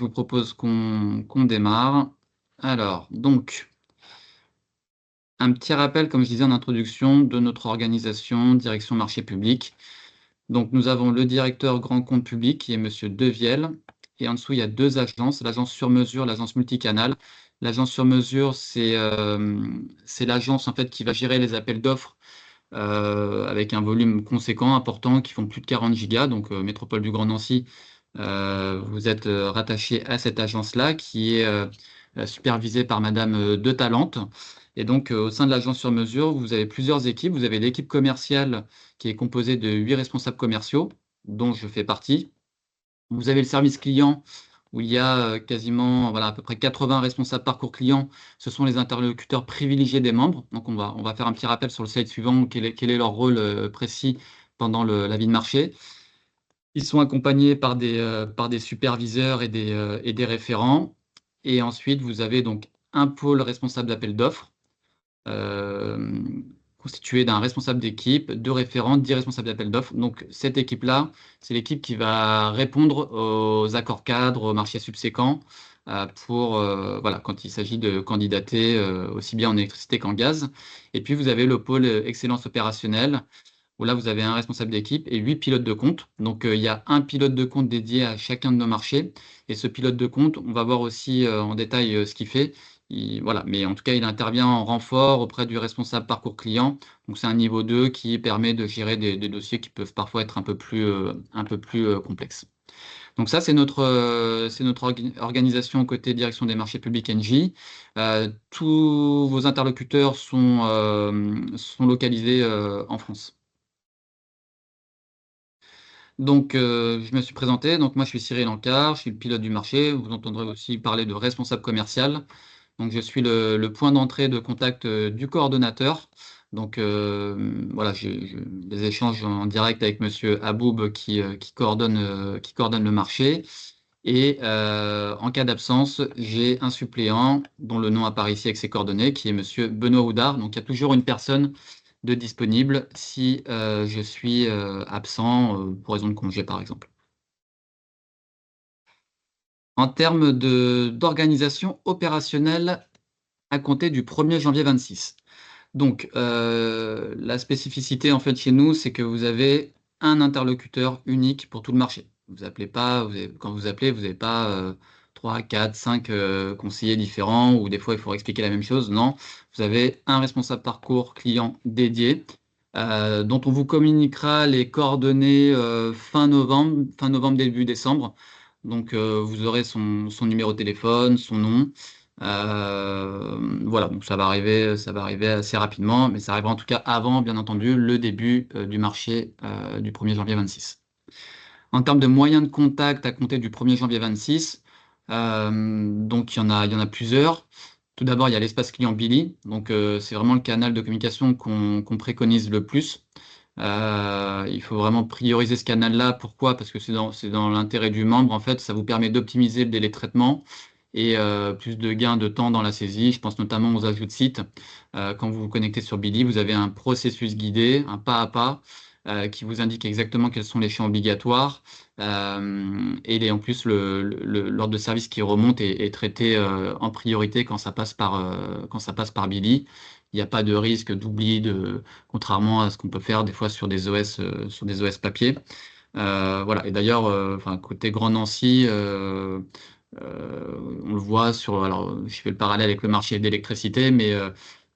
vous propose qu'on démarre. Alors, donc, un petit rappel, comme je disais en introduction, de notre organisation, direction marché public. Donc, nous avons le directeur grand compte public, qui est Monsieur Devielle, et en dessous, il y a 2 agences, l'agence sur mesure, l'agence multicanal. L'agence sur mesure, c'est l'agence, en fait, qui va gérer les appels d'offres, avec un volume conséquent, important, qui font plus de 40 gigas. Donc, métropole du Grand Nancy, vous êtes, rattaché à cette agence-là, qui est, supervisée par madame, De Talente. Et donc, au sein de l'agence sur mesure, vous avez plusieurs équipes. Vous avez l'équipe commerciale qui est composée de 8 responsables commerciaux, dont je fais partie. Vous avez le service client où il y a, quasiment, voilà, à peu près 80 responsables parcours client. Ce sont les interlocuteurs privilégiés des membres. Donc on va faire un petit rappel sur le slide suivant, quel est leur rôle, précis pendant la vie de marché. Ils sont accompagnés par des superviseurs et des référents. Et ensuite, vous avez donc un pôle responsable d'appel d'offres, constitué d'un responsable d'équipe, 2 référents, 10 responsables d'appel d'offres. Donc cette équipe-là, c'est l'équipe qui va répondre aux accords cadres, aux marchés subséquents, pour, voilà, quand il s'agit de candidater, aussi bien en électricité qu'en gaz. Et puis vous avez le pôle, excellence opérationnelle, où là, vous avez un responsable d'équipe et 8 pilotes de compte. Donc, il y a un pilote de compte dédié à chacun de nos marchés. Et ce pilote de compte, on va voir aussi, en détail, ce qu'il fait. Voilà, mais en tout cas, il intervient en renfort auprès du responsable parcours client. Donc, c'est un niveau 2 qui permet de gérer des dossiers qui peuvent parfois être un peu plus, complexes. Donc ça, c'est notre organisation côté direction des marchés publics Engie. Tous vos interlocuteurs sont localisés, en France. Donc, je me suis présenté. Donc moi, je suis Cyril Ancard, je suis le pilote du marché. Vous entendrez aussi parler de responsable commercial. Donc je suis le point d'entrée de contact, du coordonnateur. Donc, voilà, j'ai des échanges en direct avec monsieur Aboub qui coordonne le marché. Et en cas d'absence, j'ai un suppléant dont le nom apparaît ici avec ses coordonnées, qui est monsieur Benoît Houdard. Donc il y a toujours une personne de disponible si, je suis, absent, pour raison de congé, par exemple. En termes d'organisation opérationnelle à compter du 1er janvier 26. Donc, la spécificité, en fait, chez nous, c'est que vous avez un interlocuteur unique pour tout le marché. Vous appelez pas, quand vous appelez, vous n'avez pas, 3, 4, 5, conseillers différents ou des fois, il faut expliquer la même chose. Non, vous avez un responsable parcours client dédié, dont on vous communiquera les coordonnées, fin novembre, début décembre. Donc, vous aurez son numéro de téléphone, son nom. Voilà, donc ça va arriver assez rapidement, mais ça arrivera en tout cas avant, bien entendu, le début, du marché, du 1er janvier 26. En termes de moyens de contact à compter du 1er janvier 26, donc il y en a plusieurs. Tout d'abord, il y a l'espace client Billy, donc c'est vraiment le canal de communication qu'on préconise le plus. Il faut vraiment prioriser ce canal-là. Pourquoi? Parce que c'est dans l'intérêt du membre, en fait. Ça vous permet d'optimiser le délai de traitement et plus de gains de temps dans la saisie. Je pense notamment aux ajouts de sites. Quand vous vous connectez sur Billy, vous avez un processus guidé, un pas à pas, qui vous indique exactement quels sont les champs obligatoires. En plus, l'ordre de service qui remonte est traité, en priorité quand ça passe par Billy. Il n'y a pas de risque d'oubli, contrairement à ce qu'on peut faire des fois sur des OS papier. Voilà. Et d'ailleurs, enfin, côté Grand Nancy, on le voit alors, je fais le parallèle avec le marché de l'électricité, mais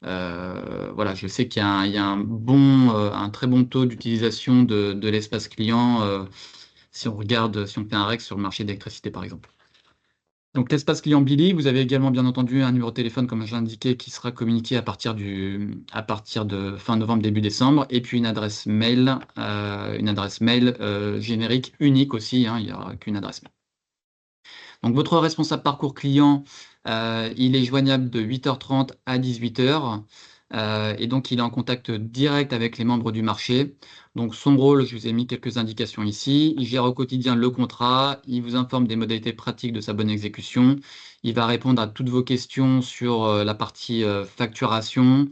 voilà, je sais qu'il y a un très bon taux d'utilisation de l'espace client, si on regarde, si on fait un REC sur le marché de l'électricité, par exemple. Donc l'espace client Billy, vous avez également bien entendu un numéro de téléphone, comme j'ai indiqué, qui sera communiqué à partir de fin novembre, début décembre, et puis une adresse mail, générique unique aussi, hein, il n'y aura qu'une adresse mail. Donc votre responsable parcours client, il est joignable de 8h30 à 18h, et donc il est en contact direct avec les membres du marché. Donc son rôle, je vous ai mis quelques indications ici. Il gère au quotidien le contrat, il vous informe des modalités pratiques de sa bonne exécution, il va répondre à toutes vos questions sur, la partie, facturation.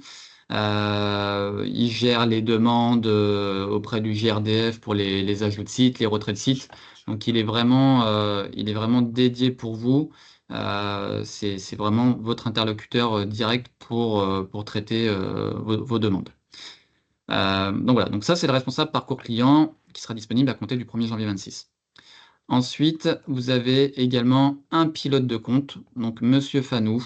Il gère les demandes auprès du GRDF pour les ajouts de sites, les retraits de sites. Donc il est vraiment dédié pour vous. C'est vraiment votre interlocuteur direct pour traiter vos demandes. Donc voilà, donc ça c'est le responsable parcours client qui sera disponible à compter du 1er janvier 26. Ensuite, vous avez également un pilote de compte, donc Monsieur Fanou.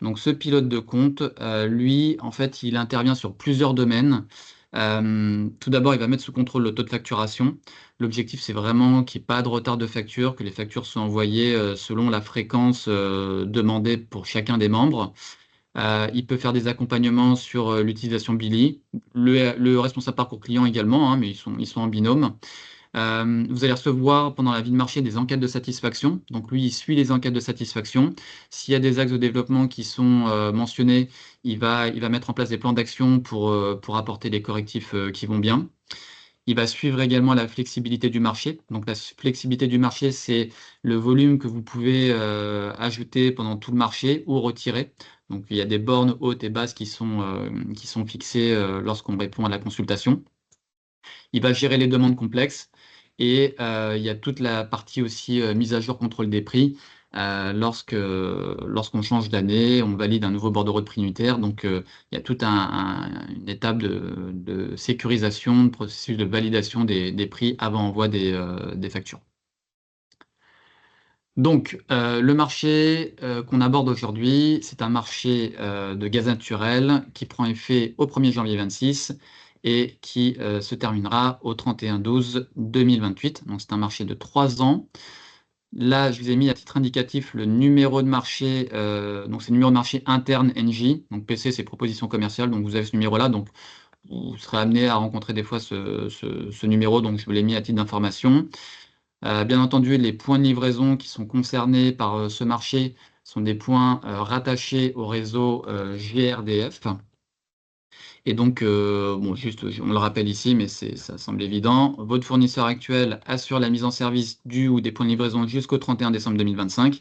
Donc ce pilote de compte, lui, en fait, il intervient sur plusieurs domaines. Tout d'abord, il va mettre sous contrôle le taux de facturation. L'objectif, c'est vraiment qu'il n'y ait pas de retard de facture, que les factures soient envoyées selon la fréquence demandée pour chacun des membres. Il peut faire des accompagnements sur l'utilisation Billy. Le responsable parcours client également, hein, mais ils sont en binôme. Vous allez recevoir pendant la vie de marché des enquêtes de satisfaction. Donc lui, il suit les enquêtes de satisfaction. S'il y a des axes de développement qui sont mentionnés, il va mettre en place des plans d'action pour apporter les correctifs qui vont bien. Il va suivre également la flexibilité du marché. Donc la flexibilité du marché, c'est le volume que vous pouvez ajouter pendant tout le marché ou retirer. Donc il y a des bornes hautes et basses qui sont fixées lorsqu'on répond à la consultation. Il va gérer les demandes complexes et il y a toute la partie aussi mise à jour contrôle des prix. Lorsqu'on change d'année, on valide un nouveau bordereau de prix unitaire. Donc, il y a toute une étape de sécurisation, de processus de validation des prix avant envoi des factures. Donc, le marché qu'on aborde aujourd'hui, c'est un marché de gaz naturel qui prend effet au 1er janvier 26 et qui se terminera au 31/12/2028. Donc, c'est un marché de 3 ans. Là, je vous ai mis à titre indicatif le numéro de marché. Donc, c'est le numéro de marché interne NJ. Donc, PC, c'est proposition commerciale. Donc, vous avez ce numéro-là. Donc, vous serez amené à rencontrer des fois ce numéro. Donc, je vous l'ai mis à titre d'information. Bien entendu, les points de livraison qui sont concernés par ce marché sont des points rattachés au réseau GRDF. Et donc, bon, juste, on le rappelle ici, mais ça semble évident. Votre fournisseur actuel assure la mise en service du ou des points de livraison jusqu'au 31 décembre 2025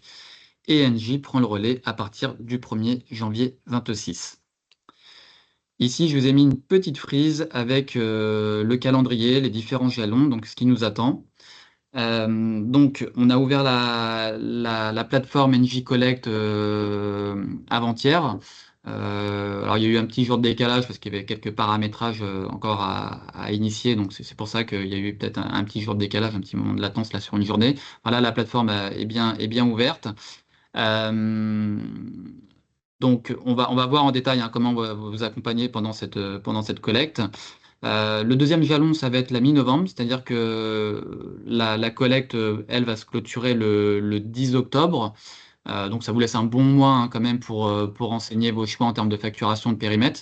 et Engie prend le relais à partir du 1er janvier 26. Ici, je vous ai mis une petite frise avec le calendrier, les différents jalons, donc ce qui nous attend. Donc, on a ouvert la plateforme NJ Collect avant-hier. Alors, il y a eu un petit jour de décalage parce qu'il y avait quelques paramétrages encore à initier. Donc, c'est pour ça qu'il y a eu peut-être un petit jour de décalage, un petit moment de latence là sur une journée. Voilà, la plateforme est bien ouverte. Donc, on va voir en détail hein, comment on va vous accompagner pendant cette collecte. Le deuxième jalon, ça va être la mi-novembre, c'est-à-dire que la collecte, elle, va se clôturer le 10 octobre. Donc, ça vous laisse un bon mois hein, quand même pour renseigner vos choix en termes de facturation de périmètre.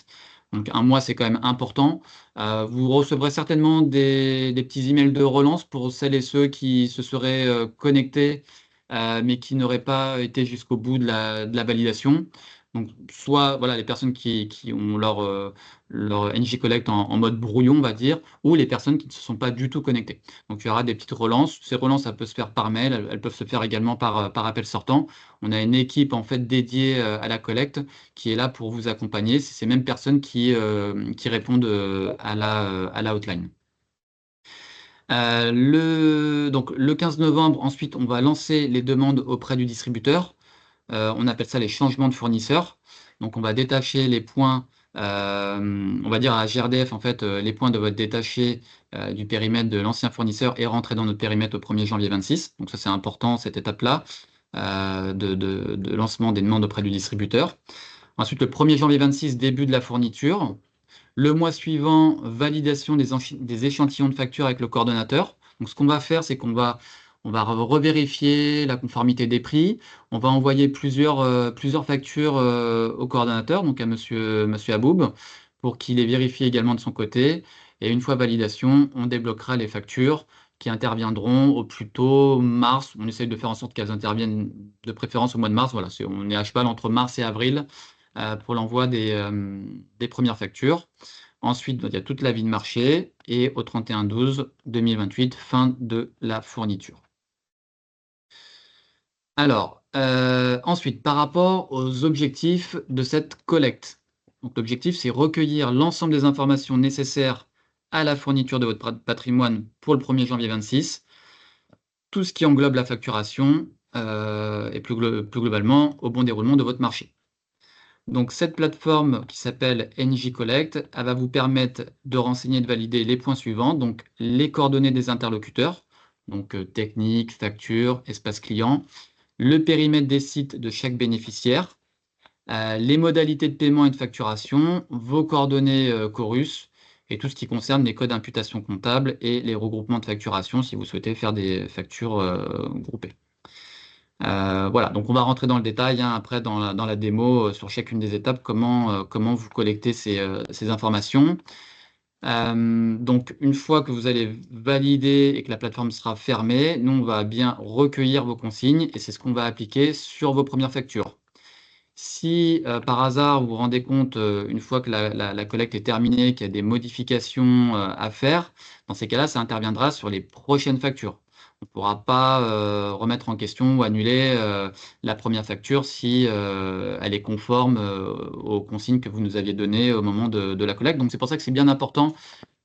Donc, un mois, c'est quand même important. Vous recevrez certainement des petits emails de relance pour celles et ceux qui se seraient connectés, mais qui n'auraient pas été jusqu'au bout de la validation. Donc, soit voilà, les personnes qui ont leur NJ Collect en mode brouillon, on va dire, ou les personnes qui ne se sont pas du tout connectées. Donc, il y aura des petites relances. Ces relances, ça peut se faire par mail, elles peuvent se faire également par appel sortant. On a une équipe en fait dédiée à la collecte qui est là pour vous accompagner. C'est ces mêmes personnes qui répondent à la hotline. Donc, le 15 novembre, ensuite, on va lancer les demandes auprès du distributeur. On appelle ça les changements de fournisseurs. Donc, on va détacher les points, on va dire à GRDF, en fait, les points doivent être détachés du périmètre de l'ancien fournisseur et rentrer dans notre périmètre au 1er janvier 26. Donc, ça, c'est important, cette étape-là, de lancement des demandes auprès du distributeur. Ensuite, le 1er janvier 26, début de la fourniture. Le mois suivant, validation des échantillons de factures avec le coordonnateur. Donc, ce qu'on va faire, c'est qu'on va revérifier la conformité des prix. On va envoyer plusieurs factures au coordonnateur, donc à monsieur Aboub, pour qu'il les vérifie également de son côté. Et une fois validation, on débloquera les factures qui interviendront au plus tôt mars. On essaye de faire en sorte qu'elles interviennent de préférence au mois de mars. Voilà, on est à cheval entre mars et avril pour l'envoi des premières factures. Ensuite, il y a toute la vie de marché et au 31/12/2028, fin de la fourniture. Alors, ensuite, par rapport aux objectifs de cette collecte. Donc l'objectif, c'est recueillir l'ensemble des informations nécessaires à la fourniture de votre patrimoine pour le 1er janvier 26, tout ce qui englobe la facturation et plus globalement au bon déroulement de votre marché. Donc cette plateforme qui s'appelle NJ Collect, elle va vous permettre de renseigner et de valider les points suivants, donc les coordonnées des interlocuteurs, donc technique, facture, espace client, le périmètre des sites de chaque bénéficiaire, les modalités de paiement et de facturation, vos coordonnées Chorus et tout ce qui concerne les codes d'imputation comptable et les regroupements de facturation si vous souhaitez faire des factures groupées. Voilà, donc on va rentrer dans le détail après dans la démo sur chacune des étapes, comment vous collectez ces informations. Donc une fois que vous allez valider et que la plateforme sera fermée, nous on va bien recueillir vos consignes et c'est ce qu'on va appliquer sur vos premières factures. Si par hasard vous vous rendez compte une fois que la collecte est terminée, qu'il y a des modifications à faire, dans ces cas-là, ça interviendra sur les prochaines factures. On ne pourra pas remettre en question ou annuler la première facture si elle est conforme aux consignes que vous nous aviez données au moment de la collecte. Donc c'est pour ça que c'est bien important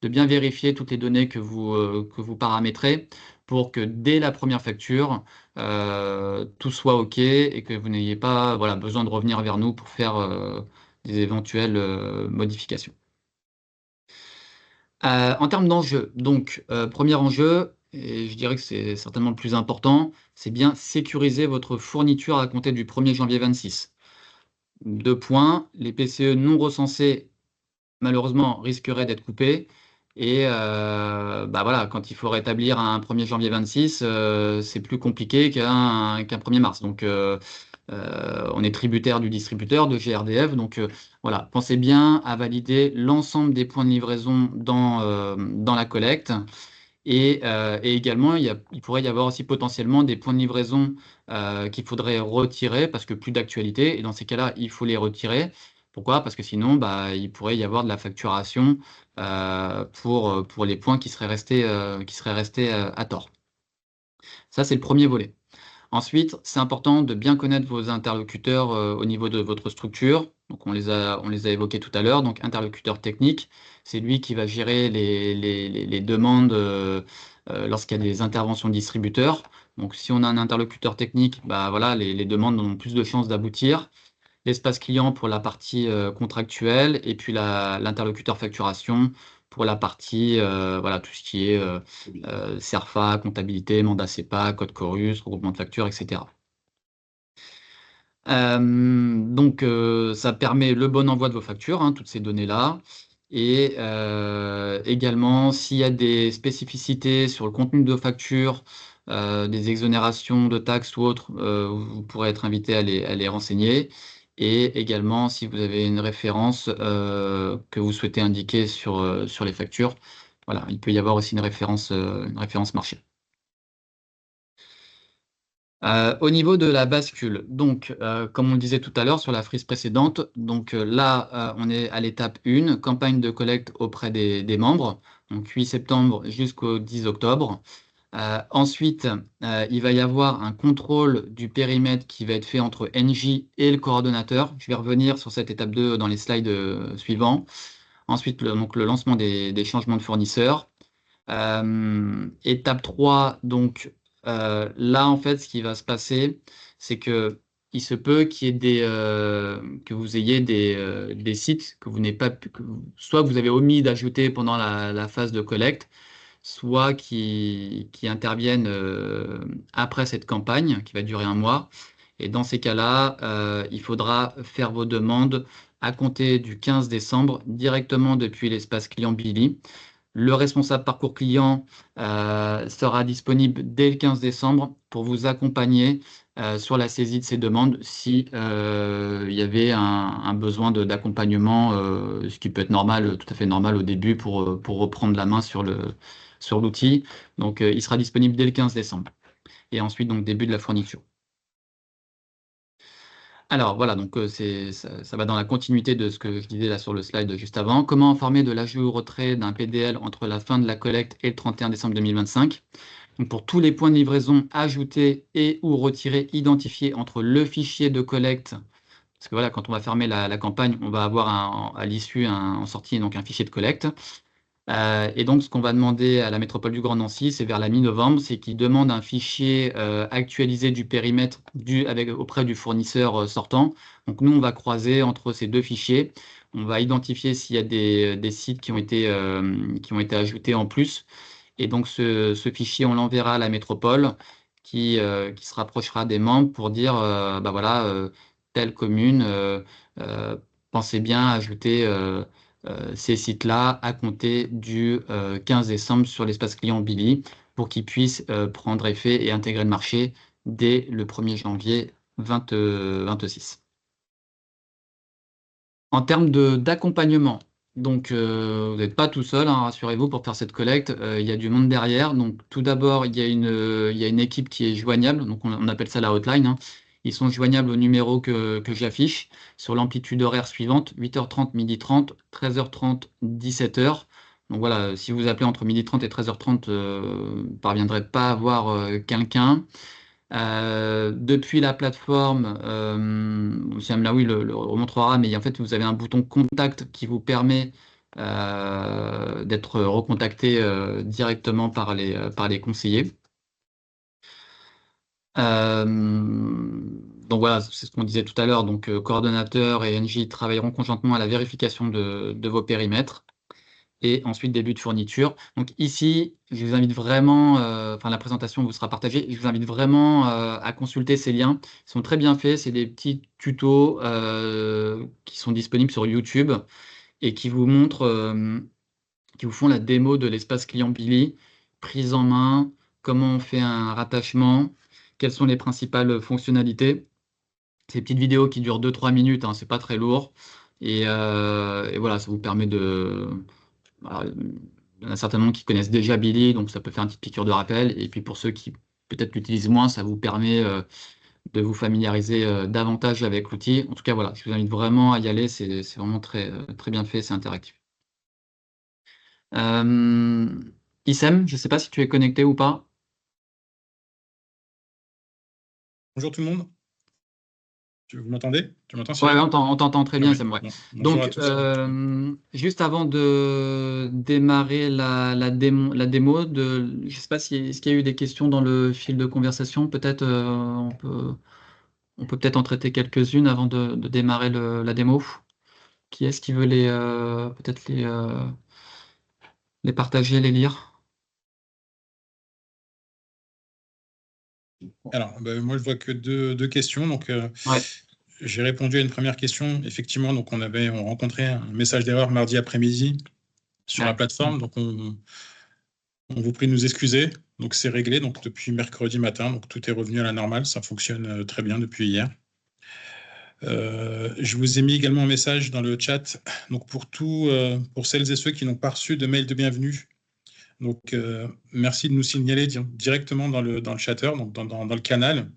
de bien vérifier toutes les données que vous paramétrez pour que dès la première facture, tout soit OK et que vous n'ayez pas voilà, besoin de revenir vers nous pour faire des éventuelles modifications. En termes d'enjeux, donc premier enjeu, et je dirais que c'est certainement le plus important, c'est bien sécuriser votre fourniture à compter du 1er janvier 26. 2 points, les PCE non recensés malheureusement risqueraient d'être coupés et bah, voilà, quand il faut rétablir un 1er janvier 26, c'est plus compliqué qu'un 1er mars. Donc on est tributaire du distributeur, de GRDF, donc voilà, pensez bien à valider l'ensemble des points de livraison dans la collecte et également il pourrait y avoir aussi potentiellement des points de livraison qu'il faudrait retirer parce que plus d'actualité et dans ces cas-là, il faut les retirer. Pourquoi? Parce que sinon, bah, il pourrait y avoir de la facturation pour les points qui seraient restés à tort. Ça, c'est le premier volet. Ensuite, c'est important de bien connaître vos interlocuteurs au niveau de votre structure. Donc, on les a évoqués tout à l'heure. Donc, interlocuteur technique, c'est lui qui va gérer les demandes lorsqu'il y a des interventions de distributeurs. Donc, si on a un interlocuteur technique, bah, voilà, les demandes ont plus de chances d'aboutir. L'espace client pour la partie contractuelle et puis l'interlocuteur facturation pour la partie voilà, tout ce qui est CERFA, comptabilité, mandat CEPA, code Chorus, regroupement de factures, etc. Donc ça permet le bon envoi de vos factures, toutes ces données-là. Et également, s'il y a des spécificités sur le contenu de vos factures, des exonérations de taxes ou autres, vous pourrez être invité à les renseigner. Et également, si vous avez une référence que vous souhaitez indiquer sur les factures, voilà, il peut y avoir aussi une référence marché. Au niveau de la bascule, donc comme on le disait tout à l'heure sur la frise précédente, donc là, on est à l'étape 1, campagne de collecte auprès des membres, donc 8 septembre jusqu'au 10 octobre. Ensuite, il va y avoir un contrôle du périmètre qui va être fait entre NJ et le coordonnateur. Je vais revenir sur cette étape 2 dans les slides suivants. Ensuite, donc, le lancement des changements de fournisseurs. Étape 3, donc là, en fait, ce qui va se passer, c'est que il se peut qu'il y ait que vous ayez des sites que vous n'avez pas soit que vous avez omis d'ajouter pendant la phase de collecte, soit qui interviennent après cette campagne qui va durer 1 mois. Et dans ces cas-là, il faudra faire vos demandes à compter du 15 décembre directement depuis l'espace client Billy. Le responsable parcours client sera disponible dès le 15 décembre pour vous accompagner sur la saisie de ces demandes si il y avait un besoin d'accompagnement, ce qui peut être normal, tout à fait normal au début pour reprendre la main sur l'outil. Donc, il sera disponible dès le 15 décembre. Et ensuite, donc, début de la fourniture. Alors voilà, donc ça va dans la continuité de ce que je disais là sur le slide juste avant. Comment informer de l'ajout ou retrait d'un PDL entre la fin de la collecte et le 31 décembre 2025? Donc pour tous les points de livraison ajoutés et ou retirés identifiés entre le fichier de collecte parce que voilà, quand on va fermer la campagne, on va avoir à l'issue en sortie donc un fichier de collecte. Et donc, ce qu'on va demander à la métropole du Grand Nancy, c'est vers la mi-novembre, c'est qu'ils demandent un fichier actualisé du périmètre auprès du fournisseur sortant. Donc, nous, on va croiser entre ces deux fichiers. On va identifier s'il y a des sites qui ont été ajoutés en plus. Et donc, ce fichier, on l'enverra à la métropole qui se rapprochera des membres pour dire, bah voilà, telle commune, pensez bien à ajouter ces sites-là à compter du 15 décembre sur l'espace client Billy pour qu'ils puissent prendre effet et intégrer le marché dès le 1er janvier 2026. En termes d'accompagnement, donc vous n'êtes pas tout seul, hein, rassurez-vous, pour faire cette collecte. Il y a du monde derrière. Donc tout d'abord, il y a une équipe qui est joignable. Donc on appelle ça la hotline, hein. Ils sont joignables au numéro que j'affiche sur l'amplitude horaire suivante: 8h30, 12h30, 13h30, 17h. Donc voilà, si vous appelez entre 12h30 et 13h30, vous ne parviendrez pas à avoir quelqu'un. Depuis la plateforme, Siam Laoui le remontrera, mais en fait, vous avez un bouton contact qui vous permet d'être recontacté directement par les conseillers. Donc voilà, c'est ce qu'on disait tout à l'heure. Donc, coordonnateur et NJ travailleront conjointement à la vérification de vos périmètres. Et ensuite début de fourniture. Donc ici, je vous invite vraiment, enfin la présentation vous sera partagée, je vous invite vraiment à consulter ces liens. Ils sont très bien faits, c'est des petits tutos qui sont disponibles sur YouTube et qui vous montrent, qui vous font la démo de l'espace client Billy, prise en main, comment on fait un rattachement, quelles sont les principales fonctionnalités. Ces petites vidéos qui durent 2-3 minutes, hein, c'est pas très lourd. Et voilà, ça vous permet de... Voilà, il y en a certainement qui connaissent déjà Billy, donc ça peut faire une petite piqûre de rappel. Et puis pour ceux qui peut-être l'utilisent moins, ça vous permet de vous familiariser davantage avec l'outil. En tout cas, voilà, je vous invite vraiment à y aller, c'est vraiment très bien fait, c'est interactif. Issem, je ne sais pas si tu es connecté ou pas. Bonjour tout le monde. Vous m'entendez? Tu m'entends, Ouais, Cyril? on t'entend très Ah bien, oui. Issem, ouais. Bon, bonjour à Donc, tous. juste avant de démarrer la démo, je ne sais pas est-ce qu'il y a eu des questions dans le fil de conversation. Peut-être on peut peut-être en traiter quelques-unes avant de démarrer la démo. Qui est-ce qui veut peut-être les partager, les lire? Alors, moi, je vois que deux questions. Donc, Ouais. j'ai répondu à une première question. Effectivement, donc on rencontrait un message d'erreur mardi après-midi sur la Ouais. plateforme. Donc, on vous prie de nous excuser. Donc, c'est réglé. Donc, depuis mercredi matin, donc tout est revenu à la normale. Ça fonctionne très bien depuis hier. Je vous ai mis également un message dans le chat. Donc, pour celles et ceux qui n'ont pas reçu de mail de bienvenue. Donc, merci de nous signaler directement dans le chatter, donc dans le canal.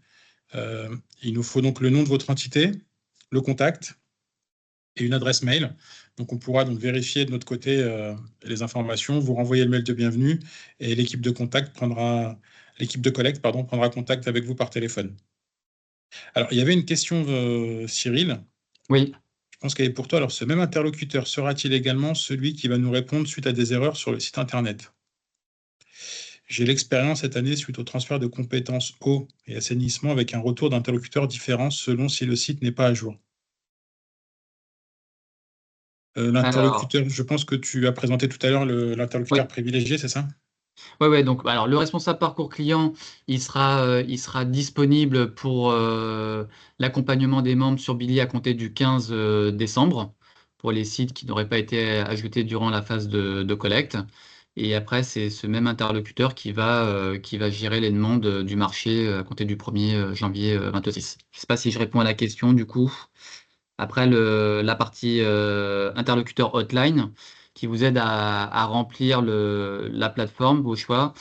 Il nous faut donc le nom de votre entité, le contact et une adresse mail. Donc, on pourra donc vérifier de notre côté les informations, vous renvoyer le mail de bienvenue et l'équipe de collecte prendra contact avec vous par téléphone. Alors, il y avait une question, Cyril. Oui. Je pense qu'elle est pour toi. Alors, ce même interlocuteur sera-t-il également celui qui va nous répondre suite à des erreurs sur le site Internet? J'ai l'expérience cette année suite au transfert de compétences eau et assainissement avec un retour d'interlocuteurs différents selon si le site n'est pas à jour. Alors, L'interlocuteur, je pense que tu as présenté tout à l'heure l'interlocuteur oui. privilégié, c'est ça? Ouais, donc alors le responsable parcours client, il sera disponible pour l'accompagnement des membres sur Billy à compter du 15 décembre pour les sites qui n'auraient pas été ajoutés durant la phase de collecte. Et après, c'est ce même interlocuteur qui va gérer les demandes du marché à compter du 1er janvier 26. Je ne sais pas si je réponds à la question du coup. Après, la partie interlocuteur hotline qui vous aide à remplir la plateforme, vos choix,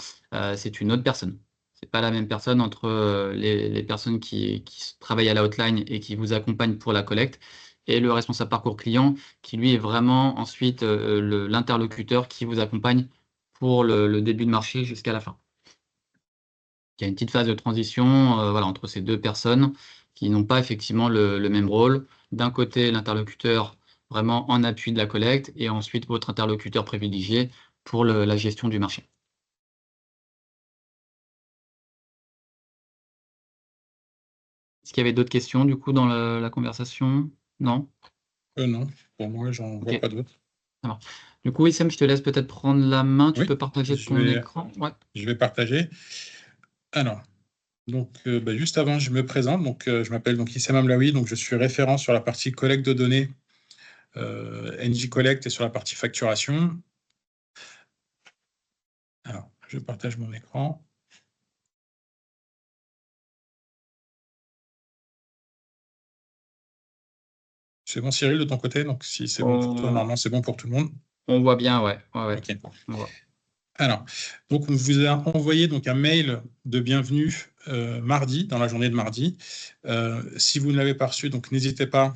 c'est une autre personne. C'est pas la même personne entre les personnes qui travaillent à la hotline et qui vous accompagnent pour la collecte et le responsable parcours client qui, lui, est vraiment ensuite l'interlocuteur qui vous accompagne pour le début de marché jusqu'à la fin. Il y a une petite phase de transition voilà, entre ces deux personnes qui n'ont pas effectivement le même rôle. D'un côté, l'interlocuteur vraiment en appui de la collecte et ensuite votre interlocuteur privilégié pour la gestion du marché. Est-ce qu'il y avait d'autres questions du coup dans la conversation? Non? Non, pour moi, j'en vois Ok. pas d'autres. Alors, du coup, Wissem, je te laisse peut-être prendre la main. Tu Oui, peux partager ton écran. Ouais. Je vais partager. Alors, donc, juste avant, je me présente. Donc, je m'appelle donc Issam Amlaoui. Donc, je suis référent sur la partie collecte de données, NJ Collect et sur la partie facturation. Alors, je partage mon écran. C'est bon, Cyril, de ton côté? Donc, si c'est bon pour toi, normalement, c'est bon pour tout le monde. On voit bien, ouais. Ok. On voit. Alors, donc on vous a envoyé donc un mail de bienvenue mardi, dans la journée de mardi. Si vous ne l'avez pas reçu, donc n'hésitez pas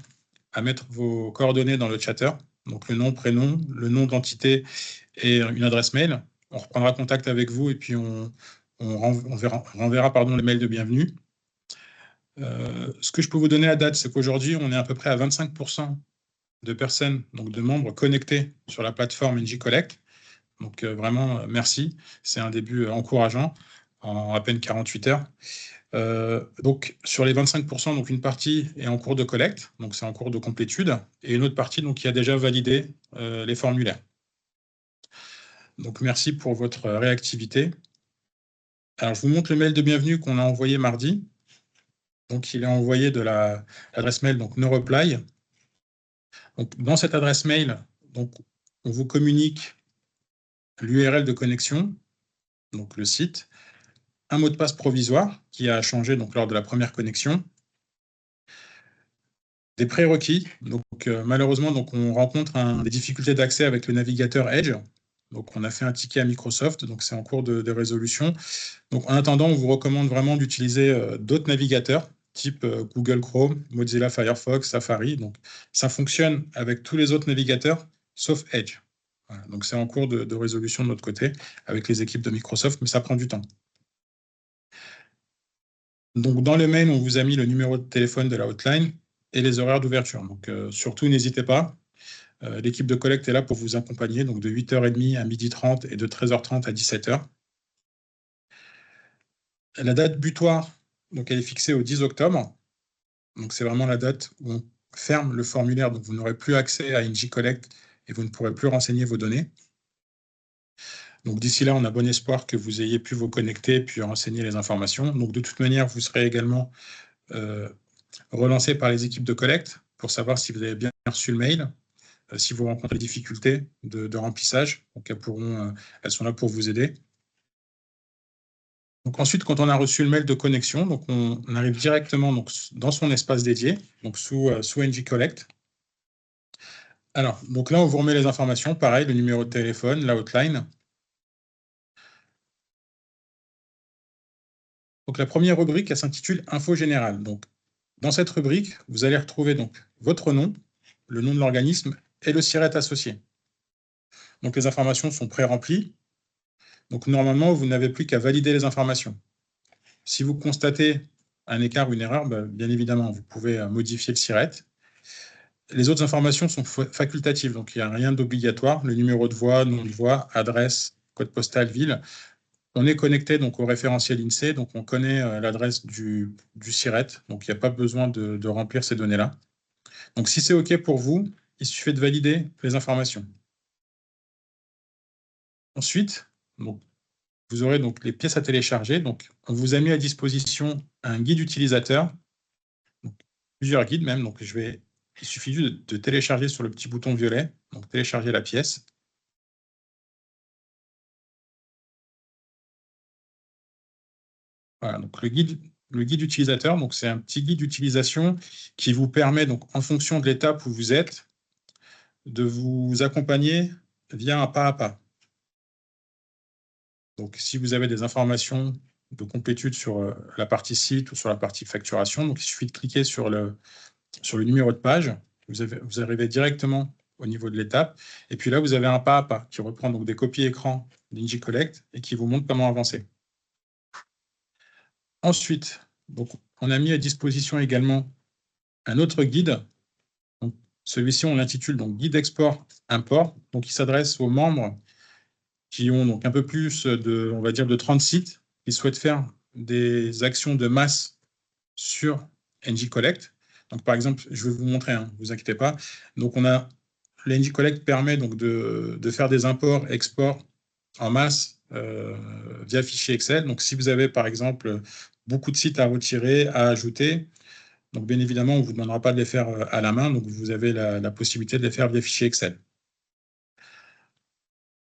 à mettre vos coordonnées dans le chatter, donc le nom, prénom, le nom d'entité et une adresse mail. On reprendra contact avec vous et puis on renverra le mail de bienvenue. Ce que je peux vous donner à date, c'est qu'aujourd'hui, on est à peu près à 25% de personnes, donc de membres connectés sur la plateforme NJ Collect. Donc vraiment, merci. C'est un début encourageant en à peine 48 heures. Donc sur les 25%, donc une partie est en cours de collecte, donc c'est en cours de complétude, et une autre partie donc, qui a déjà validé les formulaires. Donc merci pour votre réactivité. Alors je vous montre le mail de bienvenue qu'on a envoyé mardi. Donc il est envoyé de l'adresse mail donc no reply. Donc dans cette adresse mail, donc on vous communique l'URL de connexion, donc le site, un mot de passe provisoire qui a changé donc, lors de la première connexion, des prérequis. Donc, malheureusement, donc, on rencontre des difficultés d'accès avec le navigateur Edge. Donc, on a fait un ticket à Microsoft, donc c'est en cours de résolution. Donc, en attendant, on vous recommande vraiment d'utiliser d'autres navigateurs, type Google Chrome, Mozilla Firefox, Safari. Donc, ça fonctionne avec tous les autres navigateurs, sauf Edge. Voilà. Donc, c'est en cours de résolution de notre côté, avec les équipes de Microsoft, mais ça prend du temps. Donc, dans le mail, on vous a mis le numéro de téléphone de la hotline et les horaires d'ouverture. Donc, surtout, n'hésitez pas. L'équipe de collecte est là pour vous accompagner, donc de 8h30 à 12h30 et de 13h30 à 17h. La date butoir, donc, elle est fixée au 10 octobre. Donc, c'est vraiment la date où on ferme le formulaire. Donc, vous n'aurez plus accès à NJ Collect et vous ne pourrez plus renseigner vos données. Donc, d'ici là, on a bon espoir que vous ayez pu vous connecter puis renseigner les informations. Donc, de toute manière, vous serez également relancé par les équipes de collecte pour savoir si vous avez bien reçu le mail. Si vous rencontrez des difficultés de remplissage, donc elles sont là pour vous aider. Donc ensuite, quand on a reçu le mail de connexion, donc on arrive directement donc, dans son espace dédié, donc sous NJ Collect. Alors, donc là, on vous remet les informations, pareil, le numéro de téléphone, la hotline. Donc la première rubrique, elle s'intitule Info générale. Donc, dans cette rubrique, vous allez retrouver donc votre nom, le nom de l'organisme et le SIRET associé. Donc les informations sont pré-remplies. Donc normalement, vous n'avez plus qu'à valider les informations. Si vous constatez un écart ou une erreur, bien évidemment, vous pouvez modifier le SIRET. Les autres informations sont facultatives, donc il n'y a rien d'obligatoire. Le numéro de voie, nom de voie, adresse, code postal, ville. On est connecté donc, au référentiel INSEE, donc on connaît l'adresse du SIRET, donc il n'y a pas besoin de remplir ces données-là. Donc si c'est OK pour vous, il suffit de valider les informations. Ensuite, donc, vous aurez donc les pièces à télécharger. Donc, on vous a mis à disposition un guide utilisateur, donc, plusieurs guides même. Donc, il suffit juste de télécharger sur le petit bouton violet, donc télécharger la pièce. Voilà, donc le guide utilisateur, donc c'est un petit guide d'utilisation qui vous permet, donc, en fonction de l'étape où vous êtes, de vous accompagner via un pas à pas. Donc, si vous avez des informations de complétude sur la partie site ou sur la partie facturation, donc il suffit de cliquer sur le numéro de page. Vous arrivez directement au niveau de l'étape. Et puis là, vous avez un pas à pas qui reprend donc des copies écran d'NJ Collect et qui vous montre comment avancer. Ensuite, donc, on a mis à disposition également un autre guide. Celui-ci, on l'intitule donc Guide export-import. Donc, il s'adresse aux membres qui ont donc un peu plus de, on va dire, de 30 sites, qui souhaitent faire des actions de masse sur NG Collect. Donc, par exemple, je vais vous montrer, ne vous inquiétez pas. Donc, l'NG Collect permet donc de faire des imports, exports en masse via fichier Excel. Donc, si vous avez, par exemple, beaucoup de sites à retirer, à ajouter, donc bien évidemment, on ne vous demandera pas de les faire à la main. Donc, vous avez la possibilité de les faire via fichier Excel.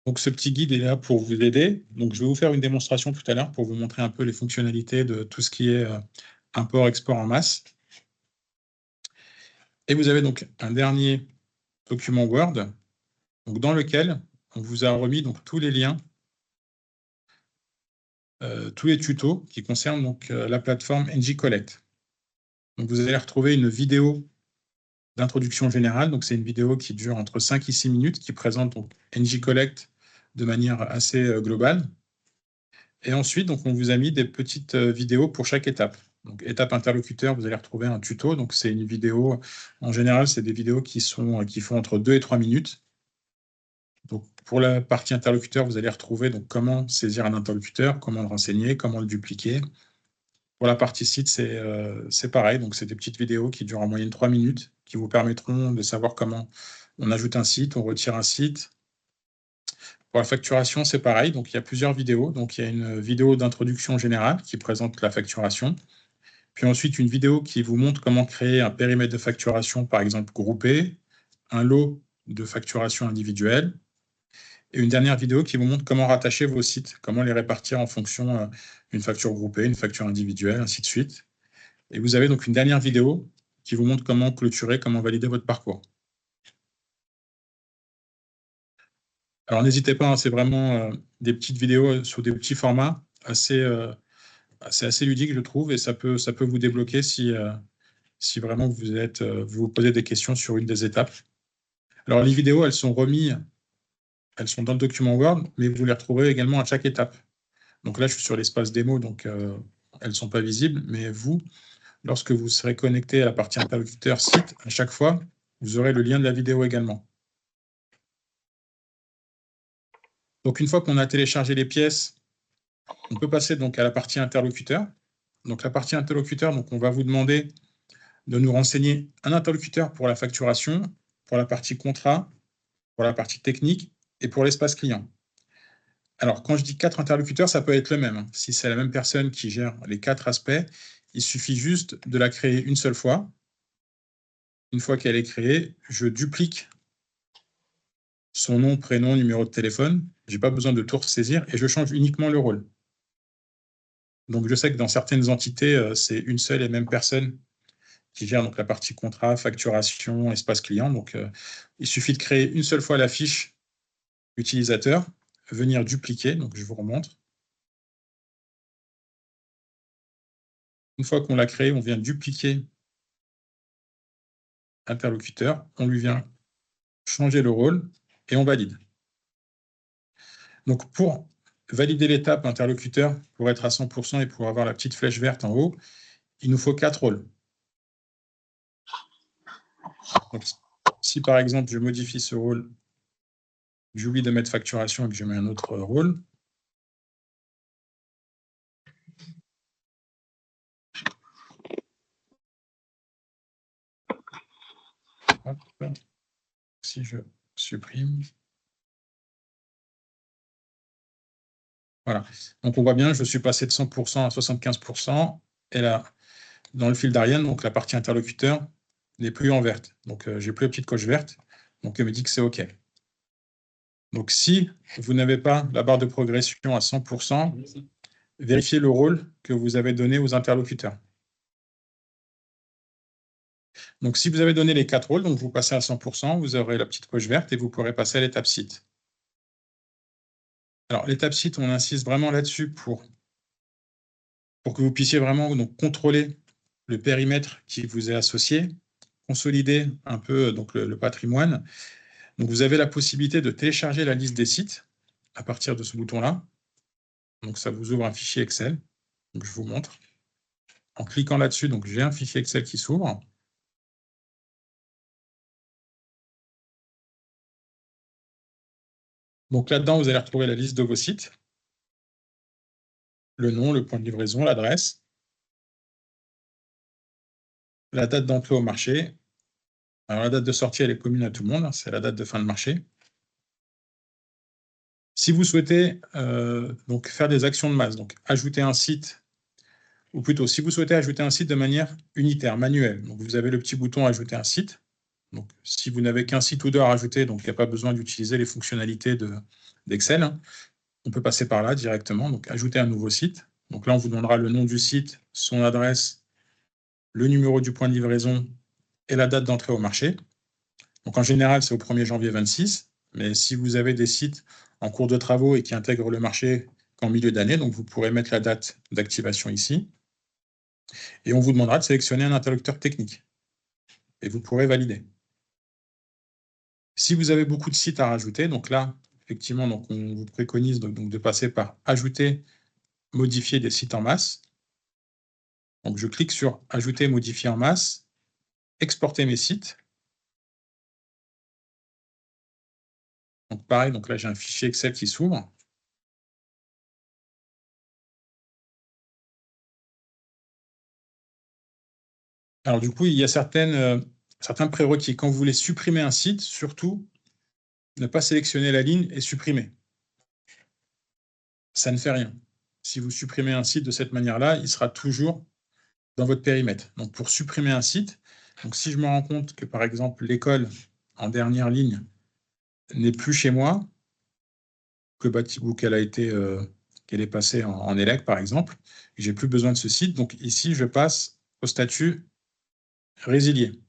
Donc, ce petit guide est là pour vous aider. Donc, je vais vous faire une démonstration tout à l'heure pour vous montrer un peu les fonctionnalités de tout ce qui est import-export en masse. Et vous avez donc un dernier document Word, donc, dans lequel on vous a remis donc, tous les liens, tous les tutos qui concernent donc, la plateforme NG Collect. Donc, vous allez retrouver une vidéo d'introduction générale. Donc, c'est une vidéo qui dure entre 5 et 6 minutes, qui présente donc, NG Collect de manière assez globale. Et ensuite, donc, on vous a mis des petites vidéos pour chaque étape. Donc, étape interlocuteur, vous allez retrouver un tuto. Donc, c'est une vidéo, en général, c'est des vidéos qui font entre 2 et 3 minutes. Donc, pour la partie interlocuteur, vous allez retrouver donc, comment saisir un interlocuteur, comment le renseigner, comment le dupliquer. Pour la partie site, c'est pareil. Donc, c'est des petites vidéos qui durent en moyenne 3 minutes, qui vous permettront de savoir comment on ajoute un site, on retire un site. Pour la facturation, c'est pareil. Donc, il y a plusieurs vidéos. Donc, il y a une vidéo d'introduction générale qui présente la facturation. Puis ensuite, une vidéo qui vous montre comment créer un périmètre de facturation, par exemple, groupé, un lot de facturation individuelle. Et une dernière vidéo qui vous montre comment rattacher vos sites, comment les répartir en fonction d'une facture groupée, une facture individuelle, ainsi de suite. Et vous avez donc une dernière vidéo qui vous montre comment clôturer, comment valider votre parcours. Alors, n'hésitez pas, c'est vraiment des petites vidéos sur des petits formats assez ludiques, je trouve, et ça peut vous débloquer si vraiment vous vous posez des questions sur une des étapes. Alors, les vidéos, elles sont dans le document Word, mais vous les retrouvez également à chaque étape. Donc là, je suis sur l'espace démo, donc elles ne sont pas visibles, mais vous, lorsque vous serez connecté à la partie interlocuteur site, à chaque fois, vous aurez le lien de la vidéo également. Donc, une fois qu'on a téléchargé les pièces, on peut passer donc à la partie interlocuteur. Donc, la partie interlocuteur, donc, on va vous demander de nous renseigner un interlocuteur pour la facturation, pour la partie contrat, pour la partie technique et pour l'espace client. Alors, quand je dis 4 interlocuteurs, ça peut être le même. Si c'est la même personne qui gère les 4 aspects, il suffit juste de la créer une seule fois. Une fois qu'elle est créée, je duplique son nom, prénom, numéro de téléphone. Je n'ai pas besoin de tout ressaisir et je change uniquement le rôle. Donc, je sais que dans certaines entités, c'est une seule et même personne qui gère donc la partie contrat, facturation, espace client. Donc, il suffit de créer une seule fois la fiche utilisateur, venir dupliquer. Donc, je vous remontre. Une fois qu'on l'a créé, on vient dupliquer interlocuteur, on lui vient changer le rôle et on valide. Donc, pour valider l'étape interlocuteur, pour être à 100% et pour avoir la petite flèche verte en haut, il nous faut 4 rôles. Donc, si par exemple, je modifie ce rôle, j'oublie de mettre facturation et que je mets un autre rôle, hop, si je supprime, voilà. Donc, on voit bien, je suis passé de 100% à 75%, et là, dans le fil d'Ariane, donc la partie interlocuteur n'est plus en verte. Donc, j'ai plus la petite coche verte, donc elle me dit que c'est OK. Donc, si vous n'avez pas la barre de progression à 100%, vérifiez le rôle que vous avez donné aux interlocuteurs. Donc, si vous avez donné les 4 rôles, donc vous passez à 100%, vous aurez la petite coche verte et vous pourrez passer à l'étape site. Alors, l'étape site, on insiste vraiment là-dessus pour que vous puissiez vraiment donc, contrôler le périmètre qui vous est associé, consolider un peu donc, le patrimoine. Donc, vous avez la possibilité de télécharger la liste des sites à partir de ce bouton-là. Donc, ça vous ouvre un fichier Excel. Donc, je vous montre. En cliquant là-dessus, donc j'ai un fichier Excel qui s'ouvre. Donc là-dedans, vous allez retrouver la liste de vos sites. Le nom, le point de livraison, l'adresse, la date d'entrée au marché. Alors la date de sortie, elle est commune à tout le monde, c'est la date de fin de marché. Si vous souhaitez donc faire des actions de masse, donc ajouter un site, ou plutôt si vous souhaitez ajouter un site de manière unitaire, manuelle, donc vous avez le petit bouton ajouter un site. Donc si vous n'avez qu'un site ou deux à rajouter, donc il n'y a pas besoin d'utiliser les fonctionnalités d'Excel, on peut passer par là directement, donc ajouter un nouveau site. Donc là, on vous donnera le nom du site, son adresse, le numéro du point de livraison et la date d'entrée au marché. Donc en général, c'est au 1er janvier 26, mais si vous avez des sites en cours de travaux et qui intègrent le marché qu'en milieu d'année, donc vous pourrez mettre la date d'activation ici. Et on vous demandera de sélectionner un interlocuteur technique. Et vous pourrez valider. Si vous avez beaucoup de sites à rajouter, donc là, effectivement, donc on vous préconise donc de passer par ajouter, modifier des sites en masse. Donc je clique sur ajouter, modifier en masse, exporter mes sites. Donc pareil, donc là j'ai un fichier Excel qui s'ouvre. Alors du coup, il y a certains prérequis. Quand vous voulez supprimer un site, surtout, ne pas sélectionner la ligne et supprimer. Ça ne fait rien. Si vous supprimez un site de cette manière-là, il sera toujours dans votre périmètre. Donc pour supprimer un site, donc si je me rends compte que par exemple l'école en dernière ligne n'est plus chez moi, ou qu'elle est passée en élec par exemple, j'ai plus besoin de ce site, donc ici je passe au statut résilier.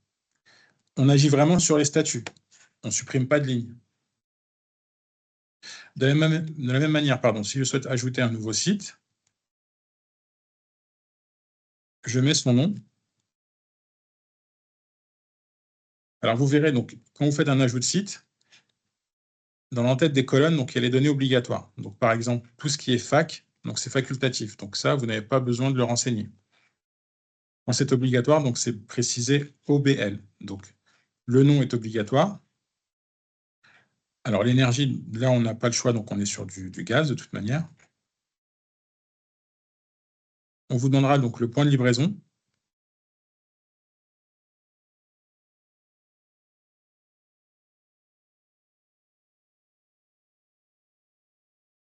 On agit vraiment sur les statuts, on ne supprime pas de ligne. De la même manière, si je souhaite ajouter un nouveau site, je mets son nom. Alors vous verrez, donc, quand vous faites un ajout de site, dans l'entête des colonnes, donc, il y a les données obligatoires. Donc, par exemple, tout ce qui est fac, donc c'est facultatif. Donc ça, vous n'avez pas besoin de le renseigner. Quand c'est obligatoire, donc c'est précisé OBL. Donc le nom est obligatoire. Alors l'énergie, là, on n'a pas le choix, donc on est sur du gaz de toute manière. On vous donnera donc le point de livraison.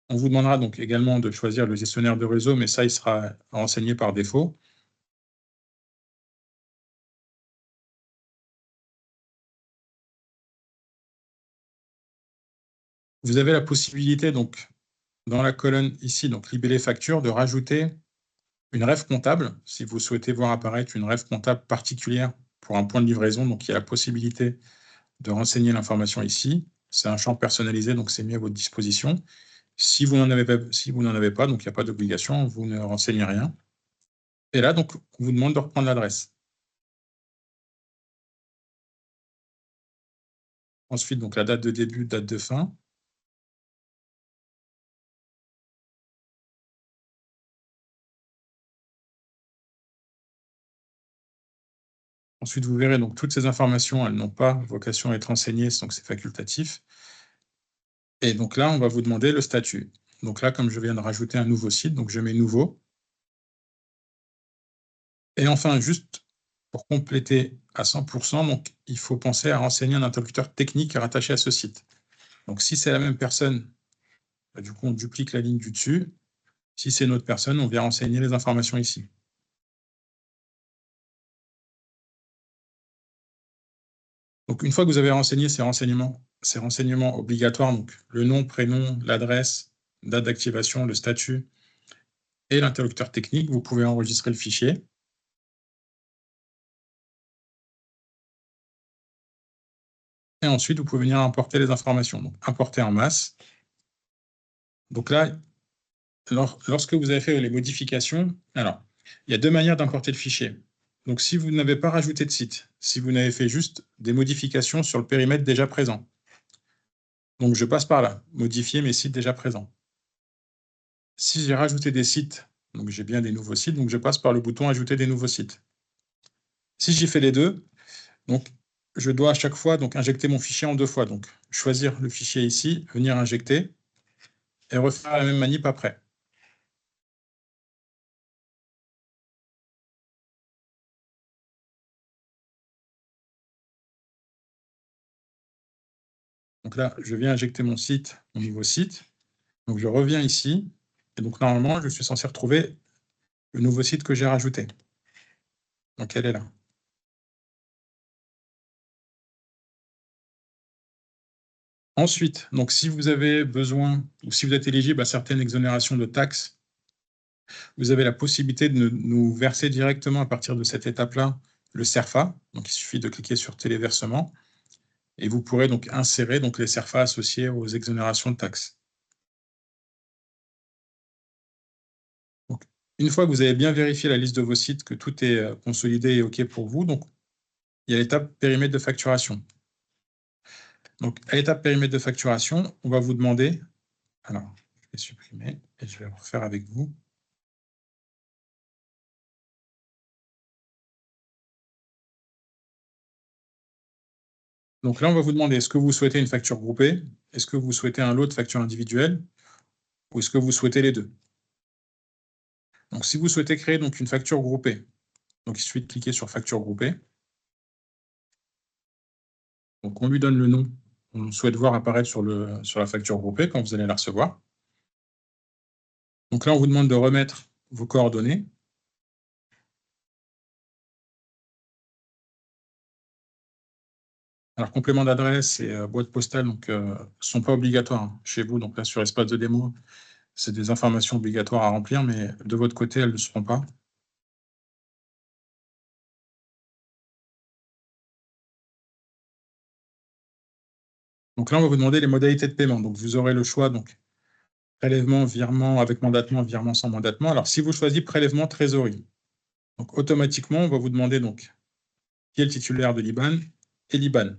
On vous demandera donc également de choisir le gestionnaire de réseau, mais ça, il sera renseigné par défaut. Vous avez la possibilité, donc, dans la colonne ici, donc libellé facture, de rajouter une ref comptable, si vous souhaitez voir apparaître une ref comptable particulière pour un point de livraison, donc il y a la possibilité de renseigner l'information ici. C'est un champ personnalisé, donc c'est mis à votre disposition. Si vous n'en avez pas, donc il n'y a pas d'obligation, vous ne renseignez rien. Et là, donc, on vous demande de reprendre l'adresse. Ensuite, donc la date de début, date de fin. Ensuite, vous verrez, donc toutes ces informations, elles n'ont pas vocation à être renseignées, donc c'est facultatif. Et donc là, on va vous demander le statut. Donc là, comme je viens de rajouter un nouveau site, donc je mets nouveau. Et enfin, juste pour compléter à 100%, donc il faut penser à renseigner un interlocuteur technique rattaché à ce site. Donc si c'est la même personne, du coup on duplique la ligne du dessus. Si c'est une autre personne, on vient renseigner les informations ici. Donc une fois que vous avez renseigné ces renseignements obligatoires, donc le nom, prénom, l'adresse, date d'activation, le statut et l'interlocuteur technique, vous pouvez enregistrer le fichier. Et ensuite, vous pouvez venir importer les informations. Donc, importer en masse. Donc là, lorsque vous avez fait les modifications, alors, il y a deux manières d'importer le fichier. Donc, si vous n'avez pas rajouté de site, si vous n'avez fait juste des modifications sur le périmètre déjà présent. Donc, je passe par là, modifier mes sites déjà présents. Si j'ai rajouté des sites Donc, j'ai bien des nouveaux sites. Donc, je passe par le bouton « Ajouter des nouveaux sites ». Si j'y fais les deux, donc, je dois à chaque fois donc, injecter mon fichier en 2 fois. Donc, choisir le fichier ici, venir injecter et refaire la même manip après. Donc là, je viens injecter mon nouveau site. Donc, je reviens ici. Et donc, normalement, je suis censé retrouver le nouveau site que j'ai rajouté. Donc, elle est là. Ensuite, donc, si vous avez besoin ou si vous êtes éligible à certaines exonérations de taxes, vous avez la possibilité de nous verser directement à partir de cette étape-là le CERFA. Donc, il suffit de cliquer sur téléversement et vous pourrez donc insérer donc, les CERFA associés aux exonérations de taxes. Donc, une fois que vous avez bien vérifié la liste de vos sites, que tout est consolidé et OK pour vous, donc, il y a l'étape périmètre de facturation. Donc, à l'étape périmètre de facturation, on va vous demander, alors, je vais supprimer et je vais refaire avec vous. Donc là, on va vous demander, est-ce que vous souhaitez une facture groupée? Est-ce que vous souhaitez un lot de factures individuelles? Ou est-ce que vous souhaitez les deux? Donc, si vous souhaitez créer donc, une facture groupée, donc il suffit de cliquer sur facture groupée. Donc, on lui donne le nom qu'on souhaite voir apparaître sur la facture groupée quand vous allez la recevoir. Donc là, on vous demande de remettre vos coordonnées. Alors, complément d'adresse et boîte postale ne sont pas obligatoires chez vous. Donc là, sur Espace de démo, c'est des informations obligatoires à remplir, mais de votre côté, elles ne le seront pas. Donc là, on va vous demander les modalités de paiement. Donc, vous aurez le choix, donc, prélèvement, virement avec mandatement, virement sans mandatement. Alors, si vous choisissez prélèvement trésorerie, donc automatiquement, on va vous demander donc qui est le titulaire de l'IBAN et l'IBAN.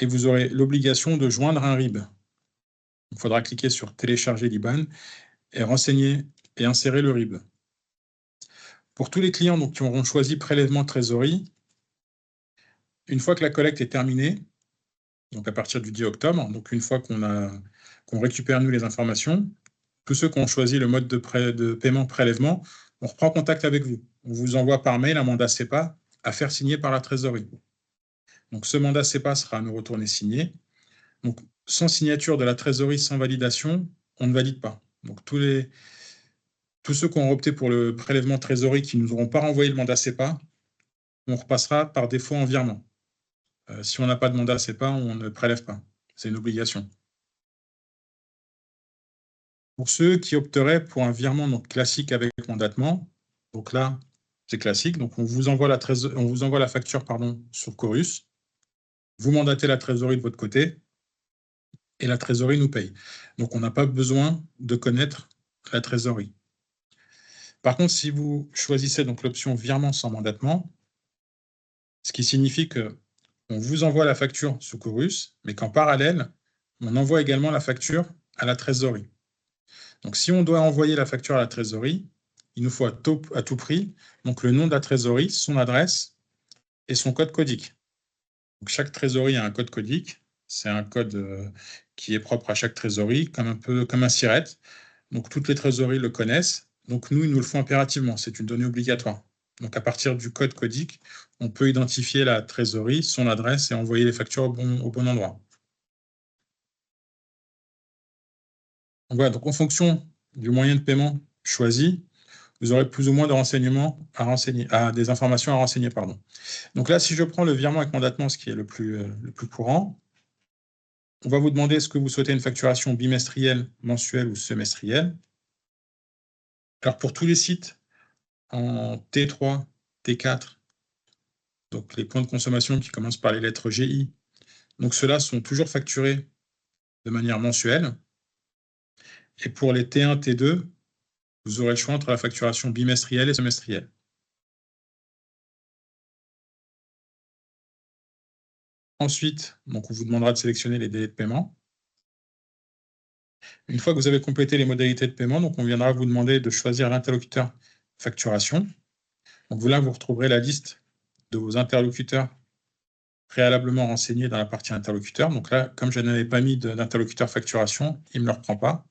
Et vous aurez l'obligation de joindre un RIB. Il faudra cliquer sur télécharger l'IBAN et renseigner et insérer le RIB. Pour tous les clients donc, qui auront choisi prélèvement trésorerie, une fois que la collecte est terminée, donc à partir du 10 octobre, donc une fois qu'on récupère nous les informations, tous ceux qui ont choisi le mode de paiement prélèvement, on reprend contact avec vous. On vous envoie par mail un mandat CEPA à faire signer par la trésorerie. Donc ce mandat CEPA sera à nous retourner signé. Donc sans signature de la trésorerie, sans validation, on ne valide pas. Donc tous ceux qui ont opté pour le prélèvement trésorerie qui ne nous auront pas renvoyé le mandat CEPA, on repassera par défaut en virement. Si on n'a pas de mandat CEPA, on ne prélève pas. C'est une obligation. Pour ceux qui opteraient pour un virement donc, classique avec mandatement, donc là, c'est classique. Donc, on vous envoie la facture sur Chorus. Vous mandatez la trésorerie de votre côté et la trésorerie nous paye. Donc, on n'a pas besoin de connaître la trésorerie. Par contre, si vous choisissez donc l'option virement sans mandatement, ce qui signifie que on vous envoie la facture sous Chorus, mais qu'en parallèle, on envoie également la facture à la trésorerie. Donc, si on doit envoyer la facture à la trésorerie, il nous faut à tout prix donc le nom de la trésorerie, son adresse et son code codique. Donc, chaque trésorerie a un code codique. C'est un code qui est propre à chaque trésorerie, un peu comme un SIRET. Donc, toutes les trésoreries le connaissent. Donc, nous, il nous le faut impérativement. C'est une donnée obligatoire. Donc, à partir du code codique, on peut identifier la trésorerie, son adresse et envoyer les factures au bon endroit. Donc, voilà. Donc, en fonction du moyen de paiement choisi, vous aurez plus ou moins de renseignements à renseigner, des informations à renseigner, pardon. Donc là, si je prends le virement avec mandatement, ce qui est le plus courant, on va vous demander est-ce que vous souhaitez une facturation bimestrielle, mensuelle ou semestrielle. Alors pour tous les sites en T3, T4, donc les points de consommation qui commencent par les lettres GI, donc ceux-là sont toujours facturés de manière mensuelle. Et pour les T1, T2, vous aurez le choix entre la facturation bimestrielle et semestrielle. Ensuite, donc on vous demandera de sélectionner les délais de paiement. Une fois que vous avez complété les modalités de paiement, donc on viendra vous demander de choisir l'interlocuteur facturation. Donc là, vous retrouverez la liste de vos interlocuteurs préalablement renseignés dans la partie interlocuteur. Donc là, comme je n'avais pas mis d'interlocuteur facturation, il ne me le reprend pas.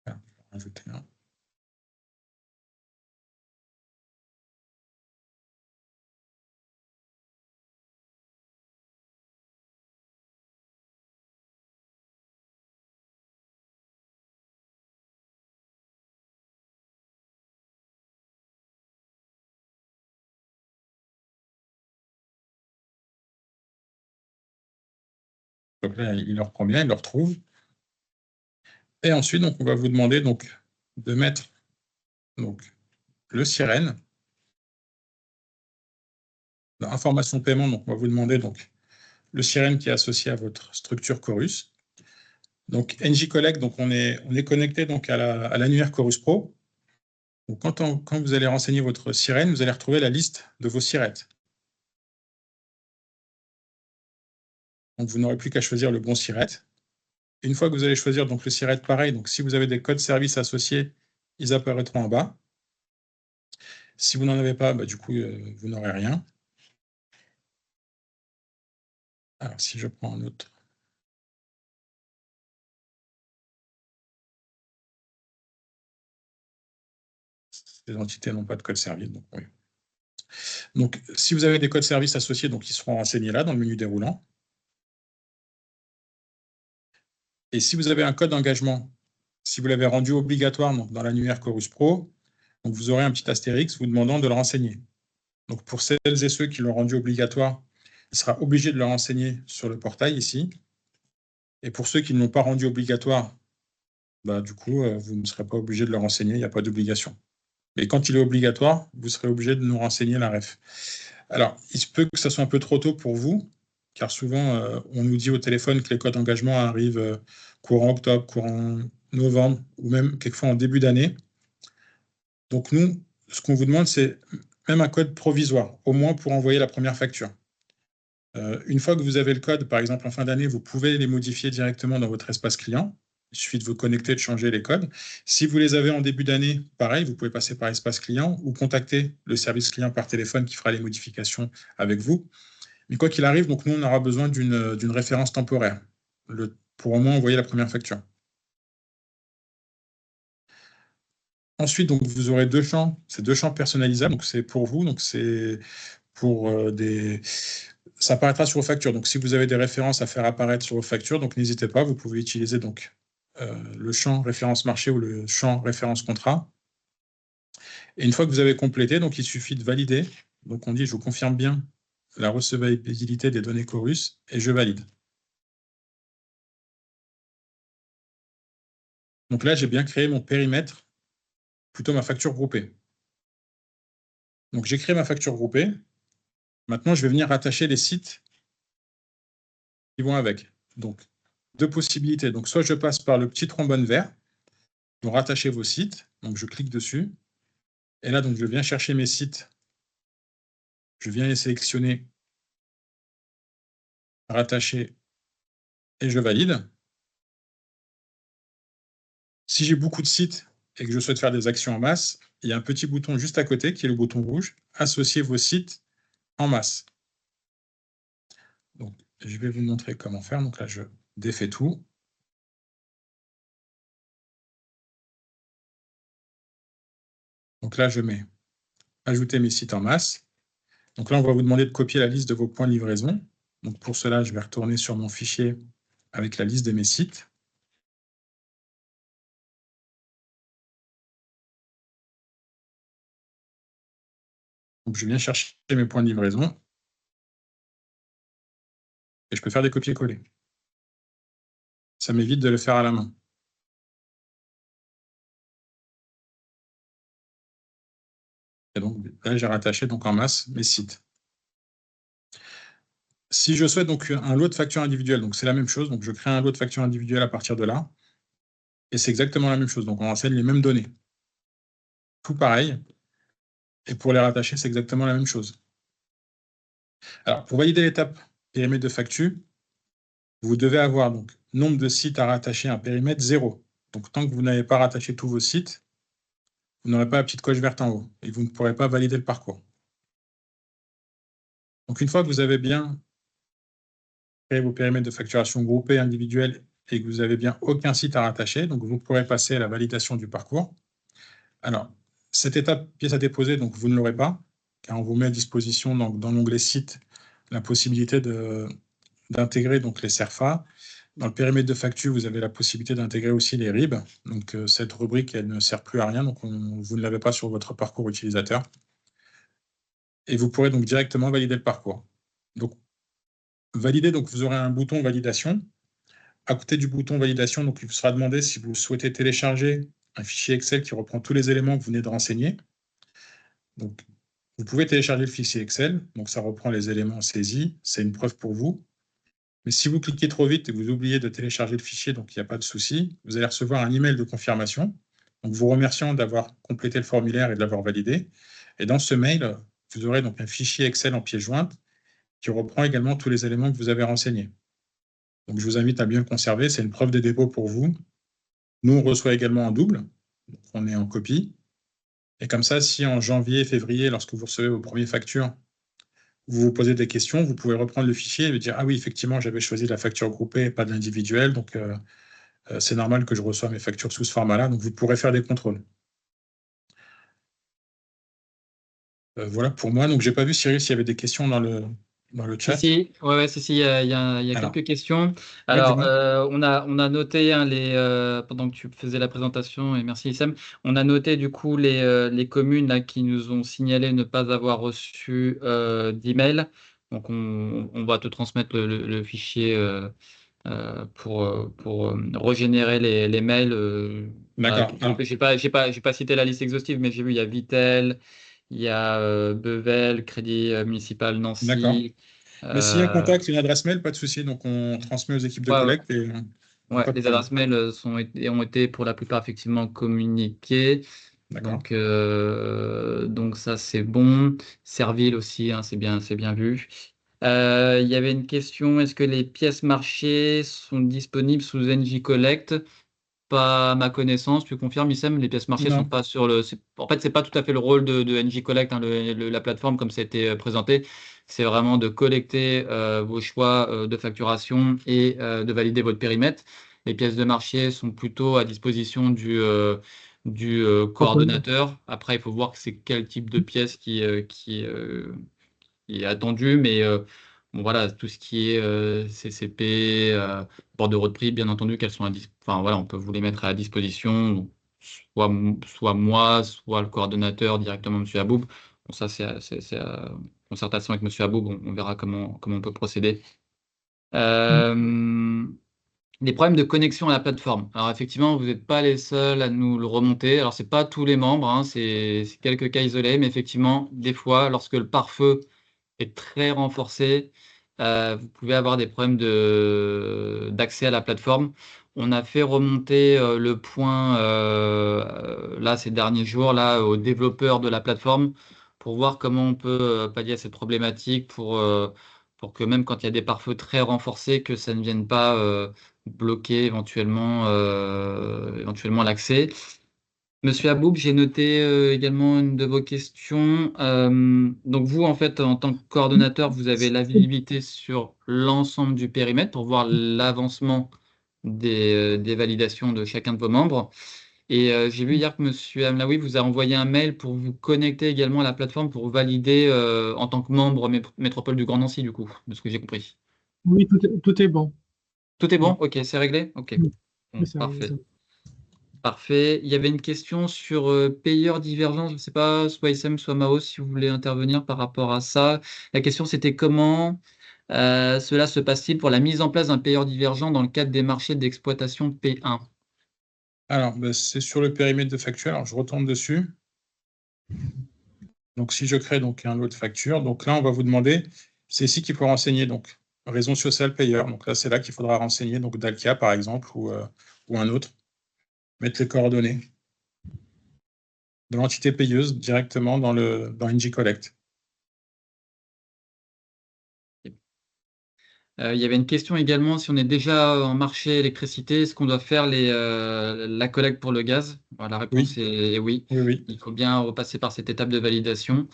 Voilà, je vais rajouter un. Donc là, il le reprend bien, il le retrouve. Et ensuite, donc, on va vous demander donc, de mettre donc, le sirène. Dans information de paiement, donc, on va vous demander donc, le sirène qui est associé à votre structure Chorus. Donc, NJ Collect, donc, on est connecté donc, à l'annuaire Chorus Pro. Donc, quand vous allez renseigner votre sirène, vous allez retrouver la liste de vos sirettes. Donc, vous n'aurez plus qu'à choisir le bon sirette. Une fois que vous allez choisir donc, le sirette, pareil, donc, si vous avez des codes services associés, ils apparaîtront en bas. Si vous n'en avez pas, bah, du coup, vous n'aurez rien. Alors, si je prends un autre. Les entités n'ont pas de code service, donc oui. Donc, si vous avez des codes services associés, donc ils seront renseignés là, dans le menu déroulant. Et si vous avez un code d'engagement, si vous l'avez rendu obligatoire donc, dans l'annuaire Chorus Pro, donc vous aurez un petit astérix vous demandant de le renseigner. Donc, pour celles et ceux qui l'ont rendu obligatoire, il sera obligé de le renseigner sur le portail ici. Et pour ceux qui ne l'ont pas rendu obligatoire, bah, du coup, vous ne serez pas obligé de le renseigner, il n'y a pas d'obligation. Mais quand il est obligatoire, vous serez obligé de nous renseigner la ref. Alors, il se peut que ça soit un peu trop tôt pour vous, car souvent, on nous dit au téléphone que les codes d'engagement arrivent courant octobre, courant novembre, ou même quelquefois en début d'année. Donc nous, ce qu'on vous demande, c'est même un code provisoire, au moins pour envoyer la première facture. Une fois que vous avez le code, par exemple en fin d'année, vous pouvez les modifier directement dans votre espace client. Il suffit de vous connecter, de changer les codes. Si vous les avez en début d'année, pareil, vous pouvez passer par espace client ou contacter le service client par téléphone qui fera les modifications avec vous. Mais quoi qu'il arrive, donc nous, on aura besoin d'une référence temporaire pour au moins envoyer la première facture. Ensuite, donc, vous aurez deux champs, c'est deux champs personnalisables, donc c'est pour vous, donc c'est pour ça apparaîtra sur vos factures. Donc, si vous avez des références à faire apparaître sur vos factures, donc n'hésitez pas, vous pouvez utiliser donc le champ référence marché ou le champ référence contrat. Et une fois que vous avez complété, donc il suffit de valider. Donc, on dit je vous confirme bien la recevabilité des données Chorus et je valide. Donc là, j'ai bien créé mon périmètre, plutôt ma facture groupée. Donc j'ai créé ma facture groupée. Maintenant, je vais venir rattacher les sites qui vont avec. Donc, deux possibilités. Donc, soit je passe par le petit trombone vert pour rattacher vos sites. Donc, je clique dessus. Et là, donc, je viens chercher mes sites. Je viens les sélectionner, rattacher et je valide. Si j'ai beaucoup de sites et que je souhaite faire des actions en masse, il y a un petit bouton juste à côté qui est le bouton rouge, associer vos sites en masse. Donc, je vais vous montrer comment faire. Donc là, je défais tout. Donc là, je mets ajouter mes sites en masse. Donc là, on va vous demander de copier la liste de vos points de livraison. Donc pour cela, je vais retourner sur mon fichier avec la liste de mes sites. Donc je viens chercher mes points de livraison et je peux faire des copier-coller. Ça m'évite de le faire à la main. Et donc là, j'ai rattaché donc en masse mes sites. Si je souhaite donc un lot de factures individuelles, donc c'est la même chose. Donc je crée un lot de factures individuelles à partir de là. Et c'est exactement la même chose. Donc on renseigne les mêmes données. Tout pareil. Et pour les rattacher, c'est exactement la même chose. Alors pour valider l'étape périmètre de facture, vous devez avoir donc nombre de sites à rattacher à un périmètre, 0. Donc, tant que vous n'avez pas rattaché tous vos sites, vous n'aurez pas la petite coche verte en haut et vous ne pourrez pas valider le parcours. Donc, une fois que vous avez bien créé vos périmètres de facturation groupés, individuels, et que vous n'avez bien aucun site à rattacher, donc vous pourrez passer à la validation du parcours. Alors, cette étape pièce à déposer, donc vous ne l'aurez pas, car on vous met à disposition dans l'onglet site la possibilité d'intégrer donc les CERFA. Dans le périmètre de facture, vous avez la possibilité d'intégrer aussi les RIB. Donc, cette rubrique, elle ne sert plus à rien, donc vous ne l'avez pas sur votre parcours utilisateur. Et vous pourrez donc directement valider le parcours. Donc, valider, donc vous aurez un bouton validation. À côté du bouton validation, donc, il vous sera demandé si vous souhaitez télécharger un fichier Excel qui reprend tous les éléments que vous venez de renseigner. Donc, vous pouvez télécharger le fichier Excel. Donc, ça reprend les éléments saisis. C'est une preuve pour vous. Mais si vous cliquez trop vite et que vous oubliez de télécharger le fichier, donc il n'y a pas de souci, vous allez recevoir un email de confirmation, donc vous remerciant d'avoir complété le formulaire et de l'avoir validé. Et dans ce mail, vous aurez donc un fichier Excel en pièce jointe qui reprend également tous les éléments que vous avez renseignés. Donc je vous invite à bien le conserver, c'est une preuve de dépôt pour vous. Nous, on reçoit également en double, donc on est en copie. Et comme ça, si en janvier, février, lorsque vous recevez vos premières factures, vous vous posez des questions, vous pouvez reprendre le fichier et dire « Ah oui, effectivement, j'avais choisi la facture groupée et pas de l'individuel, donc c'est normal que je reçoive mes factures sous ce format-là. » Donc, vous pourrez faire des contrôles. Voilà pour moi. Donc, je n'ai pas vu, Cyril, s'il y avait des questions dans le chat. Si, il y a quelques questions. Alors, on a noté pendant que tu faisais la présentation, et merci Issam, on a noté du coup les communes là, qui nous ont signalé ne pas avoir reçu d'email. Donc, on va te transmettre le fichier pour régénérer les mails. D'accord. J'ai pas cité la liste exhaustive, mais j'ai vu il y a Vitel, il y a Bevel, Crédit Municipal D'accord. Nancy. Mais s'il y a un contact, une adresse mail, pas de souci. Donc, on transmet aux équipes de collecte. Et, Ouais, les adresses mail ont été pour la plupart effectivement communiquées. Donc ça c'est bon. Serville aussi, hein, c'est bien vu. Il y avait une question, est-ce que les pièces marchées sont disponibles sous NJ Collect? Pas à ma connaissance, tu confirmes, Issem, les pièces marchées sont non. pas sur le. En fait, c'est pas tout à fait le rôle de NJ Collect, hein, la plateforme comme ça a été présenté. C'est vraiment de collecter vos choix de facturation et de valider votre périmètre. Les pièces de marché sont plutôt à disposition du coordonnateur. Après, il faut voir que c'est quel type de pièce qui est attendu, mais bon, voilà, tout ce qui est CCP, bordereau de prix, bien entendu, qu'elles sont enfin, voilà, on peut vous les mettre à disposition, donc, soit moi, soit le coordonnateur directement, M. Aboub. Bon, ça, c'est concertation avec M. Aboub, on verra comment on peut procéder. Les problèmes de connexion à la plateforme. Alors effectivement, vous n'êtes pas les seuls à nous le remonter. Alors c'est pas tous les membres, hein, c'est quelques cas isolés, mais effectivement, des fois, lorsque le pare-feu est très renforcé, vous pouvez avoir des problèmes d'accès à la plateforme. On a fait remonter le point là ces derniers jours là aux développeurs de la plateforme pour voir comment on peut pallier à cette problématique pour que même quand il y a des pare-feux très renforcés, que ça ne vienne pas bloquer éventuellement l'accès. Monsieur Aboub, j'ai noté également une de vos questions. Donc vous, en fait, en tant que coordonnateur, vous avez la visibilité sur l'ensemble du périmètre pour voir l'avancement des validations de chacun de vos membres. Et j'ai vu hier que Monsieur Amlaoui vous a envoyé un mail pour vous connecter également à la plateforme pour valider en tant que membre Métropole du Grand Nancy, du coup, de ce que j'ai compris. Oui, tout est bon. Tout est bon? Oui, Ok, c'est réglé? Ok. oui, Bon, oui, ça arrive, parfait. ça. Parfait. Il y avait une question sur payeur divergent. Je ne sais pas, soit Issem, soit Mao, si vous voulez intervenir par rapport à ça. La question, c'était comment cela se passe-t-il pour la mise en place d'un payeur divergent dans le cadre des marchés d'exploitation P1? Alors, c'est sur le périmètre de facture. Alors, je retourne dessus. Donc, si je crée donc un lot de facture, donc là, on va vous demander, c'est ici qu'il faut renseigner donc raison sociale payeur. Donc là, c'est là qu'il faudra renseigner donc Dalkia, par exemple, ou un autre. Mettre les coordonnées de l'entité payeuse directement dans NJ Collect. Il y avait une question également, si on est déjà en marché électricité, est-ce qu'on doit faire la collecte pour le gaz? La réponse est oui. Oui, oui. Il faut bien repasser par cette étape de validation,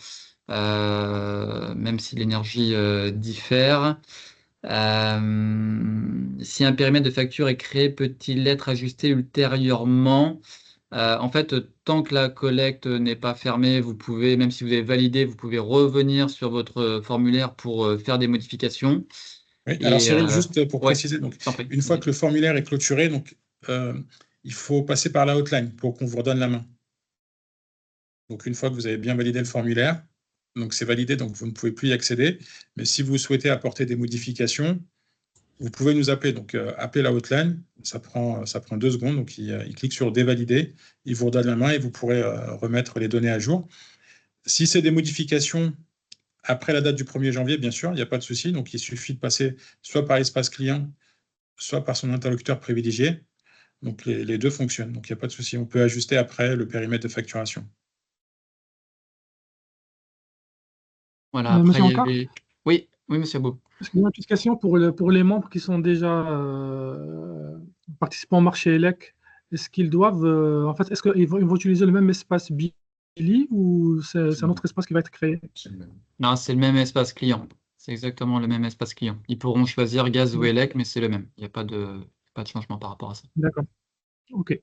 même si l'énergie diffère. Si un périmètre de facture est créé, peut-il être ajusté ultérieurement? En fait, tant que la collecte n'est pas fermée, vous pouvez, même si vous avez validé, vous pouvez revenir sur votre formulaire pour faire des modifications. Oui, alors Cyril, juste pour ouais, préciser, donc, t'en prie. une fois que le formulaire est clôturé, donc, il faut passer par la hotline pour qu'on vous redonne la main. Donc, une fois que vous avez bien validé le formulaire, donc c'est validé, donc vous ne pouvez plus y accéder. Mais si vous souhaitez apporter des modifications, vous pouvez nous appeler. Donc, appelez la hotline, ça prend 2 secondes. Donc, il clique sur dévalider, il vous redonne la main et vous pourrez remettre les données à jour. Si c'est des modifications après la date du 1er janvier, bien sûr, il n'y a pas de souci. Donc, il suffit de passer soit par l'espace client, soit par son interlocuteur privilégié. Donc, les deux fonctionnent. Donc, il n'y a pas de souci. On peut ajuster après le périmètre de facturation. Voilà, après, Monsieur il y Ankar, avait... Oui, oui, monsieur Beau. excusez-moi, une petite question pour les membres qui sont déjà participants au marché ELEC. Est-ce qu'ils doivent, en fait, est-ce qu'ils vont utiliser le même espace Billy ou c'est un autre espace qui va être créé? Non, c'est le même espace client. C'est exactement le même espace client. Ils pourront choisir gaz ou élec, mais c'est le même. Il n'y a pas de changement par rapport à ça. D'accord. OK.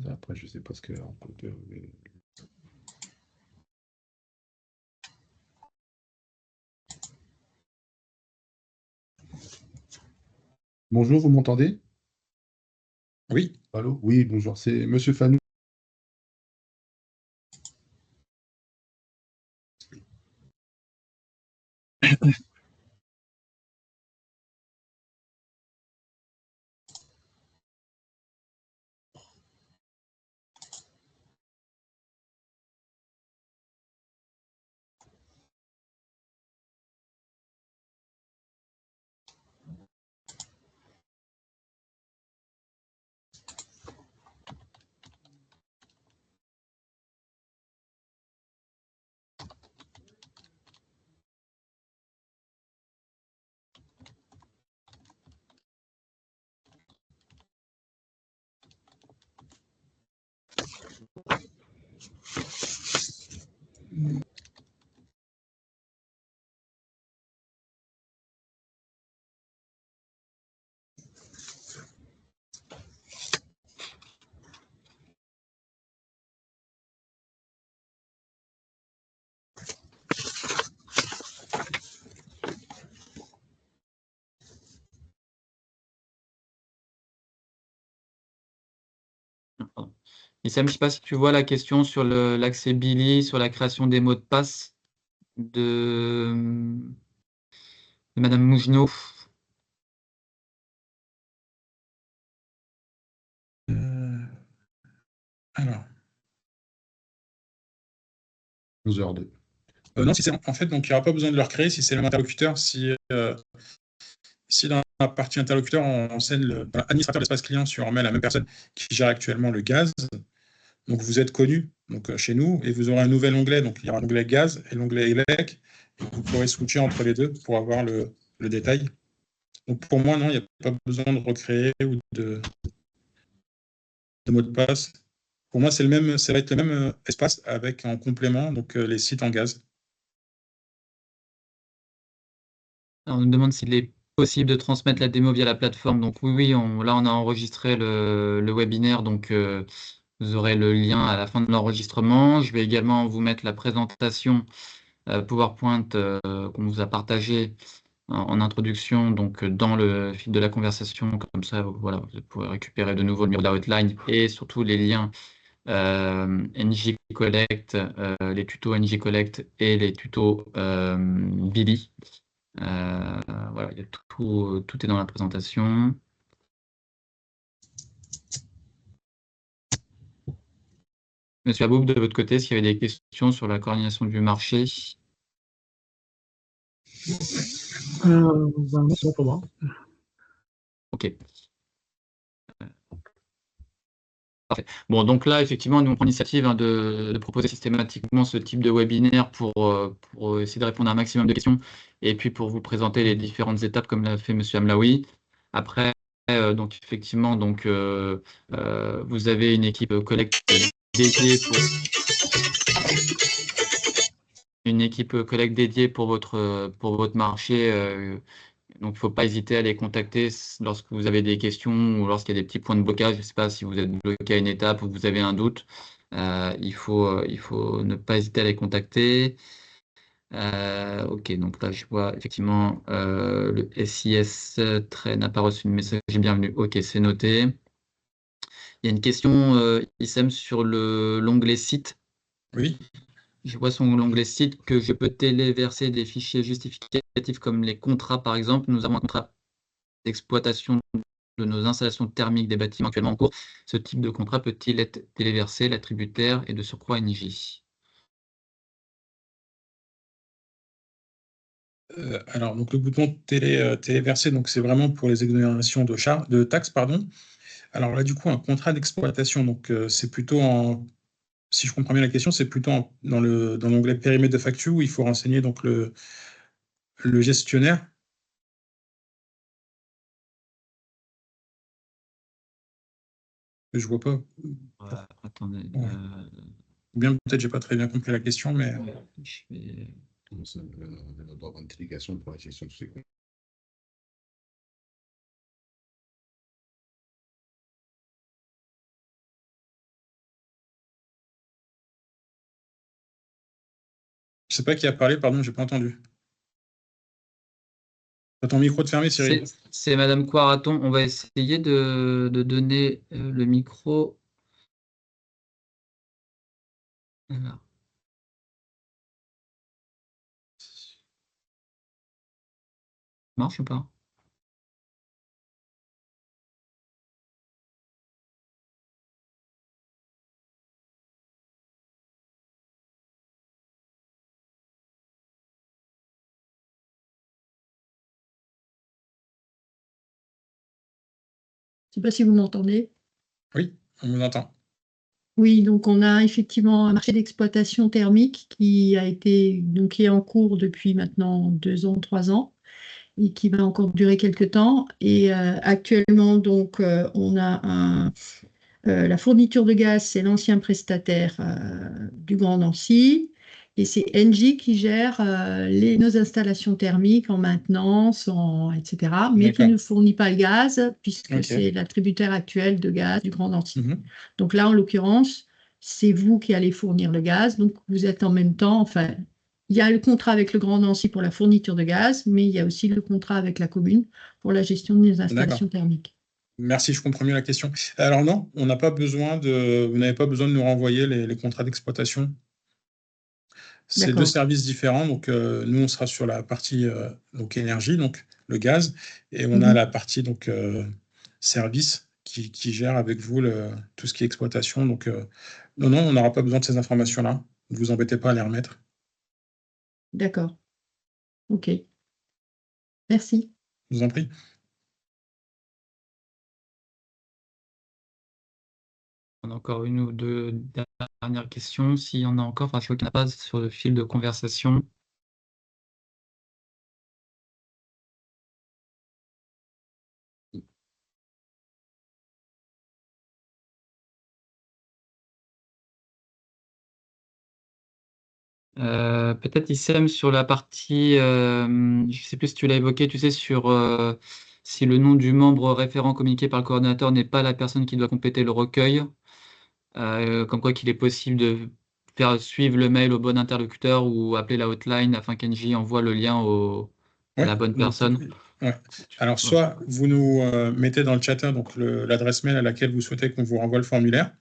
Après, je sais pas ce que. Bonjour, vous m'entendez? Oui. Allô? Oui, bonjour, c'est Monsieur Fanou. Et Sam, je ne sais pas si tu vois la question sur l'accès Billy, sur la création des mots de passe de Madame Mougenot. Alors. 11h02. Non, si c'est en fait, donc il n'y aura pas besoin de le recréer si c'est le même interlocuteur. Si dans la partie interlocuteur, on enseigne l'administrateur de l'espace client sur met la même personne qui gère actuellement le gaz, donc vous êtes connu donc, chez nous et vous aurez un nouvel onglet. Donc il y aura l'onglet gaz et l'onglet ELEC. Et vous pourrez switcher entre les deux pour avoir le détail. Donc pour moi, non, il n'y a pas besoin de recréer ou de mot de passe. Pour moi, ça va être le même espace avec en complément donc, les sites en gaz. Alors, on nous demande s'il est possible de transmettre la démo via la plateforme. Donc oui, là, on a enregistré le webinaire. Donc, vous aurez le lien à la fin de l'enregistrement. Je vais également vous mettre la présentation PowerPoint qu'on vous a partagée en introduction, donc dans le fil de la conversation. Comme ça, voilà, vous pouvez récupérer de nouveau le numéro de la hotline et surtout les liens NJ Collect, les tutos NJ Collect et les tutos Billy. Voilà, tout est dans la présentation. Monsieur Aboub, de votre côté, s'il y avait des questions sur la coordination du marché? Ben, non, c'est bon pour moi. Ok. Parfait. Bon, donc là, effectivement, nous, on prend l'initiative de proposer systématiquement ce type de webinaire pour essayer de répondre à un maximum de questions et puis pour vous présenter les différentes étapes comme l'a fait M. Hamlaoui. Après, donc effectivement, vous avez une équipe collecte dédiée pour votre marché. Donc, il ne faut pas hésiter à les contacter lorsque vous avez des questions ou lorsqu'il y a des petits points de blocage. Je ne sais pas si vous êtes bloqué à une étape ou vous avez un doute. Il faut ne pas hésiter à les contacter. Ok, donc là, je vois effectivement le SIS n'a pas reçu de message bienvenue. Ok, c'est noté. Il y a une question, Issem, sur l'onglet site. Oui. Je vois sur l'onglet site que je peux téléverser des fichiers justificatifs comme les contrats, par exemple. Nous avons un contrat d'exploitation de nos installations thermiques des bâtiments actuellement en cours. Ce type de contrat peut-il être téléversé, l'attributaire et de surcroît NJ? Alors, donc le bouton téléverser, donc c'est vraiment pour les exonérations de taxes, pardon. Alors là, du coup, un contrat d'exploitation, donc c'est plutôt si je comprends bien la question, c'est plutôt dans l'onglet périmètre de facture où il faut renseigner donc le gestionnaire. Je vois pas. Attendez. Ouais. Ou bien peut-être j'ai pas très bien compris la question, mais. Je vais... Le droit d'intelligation pour la gestion de ces comptes. Je sais pas qui a parlé, pardon, j'ai pas entendu. T'as ton micro de fermé, Cyril. C'est Madame Coiraton. On va essayer de donner le micro. Alors. Marche ou pas? Je ne sais pas si vous m'entendez. Oui, on vous entend. Oui, donc on a effectivement un marché d'exploitation thermique qui est en cours depuis maintenant 2 ans, 3 ans et qui va encore durer quelques temps. Et actuellement, donc, on a la fourniture de gaz, c'est l'ancien prestataire du Grand Nancy. Et c'est Engie qui gère nos installations thermiques en maintenance, etc., mais qui ne fournit pas le gaz, puisque c'est l'attributaire actuel de gaz du Grand Nancy. Donc là, en l'occurrence, c'est vous qui allez fournir le gaz. Donc vous êtes en même temps, enfin, il y a le contrat avec le Grand Nancy pour la fourniture de gaz, mais il y a aussi le contrat avec la commune pour la gestion des installations thermiques. Merci, je comprends mieux la question. Alors non, vous n'avez pas besoin de nous renvoyer les contrats d'exploitation. C'est 2 services différents. Donc, nous, on sera sur la partie donc énergie, donc le gaz, et on a la partie donc service qui gère avec vous tout ce qui est exploitation. Donc, non, on n'aura pas besoin de ces informations-là. Ne vous embêtez pas à les remettre. D'accord. OK. Merci. Je vous en prie. On a encore une ou deux dernières questions. S'il y en a encore, je vois qu'il n'y en a pas sur le fil de conversation. Peut-être Issem sur la partie, je ne sais plus si tu l'as évoqué, tu sais, sur si le nom du membre référent communiqué par le coordinateur n'est pas la personne qui doit compléter le recueil, comme quoi qu'il est possible de faire suivre le mail au bon interlocuteur ou appeler la hotline afin qu'Engie envoie le lien à la bonne personne. Ouais. Alors, soit vous nous mettez dans le chatter donc l'adresse mail à laquelle vous souhaitez qu'on vous renvoie le formulaire,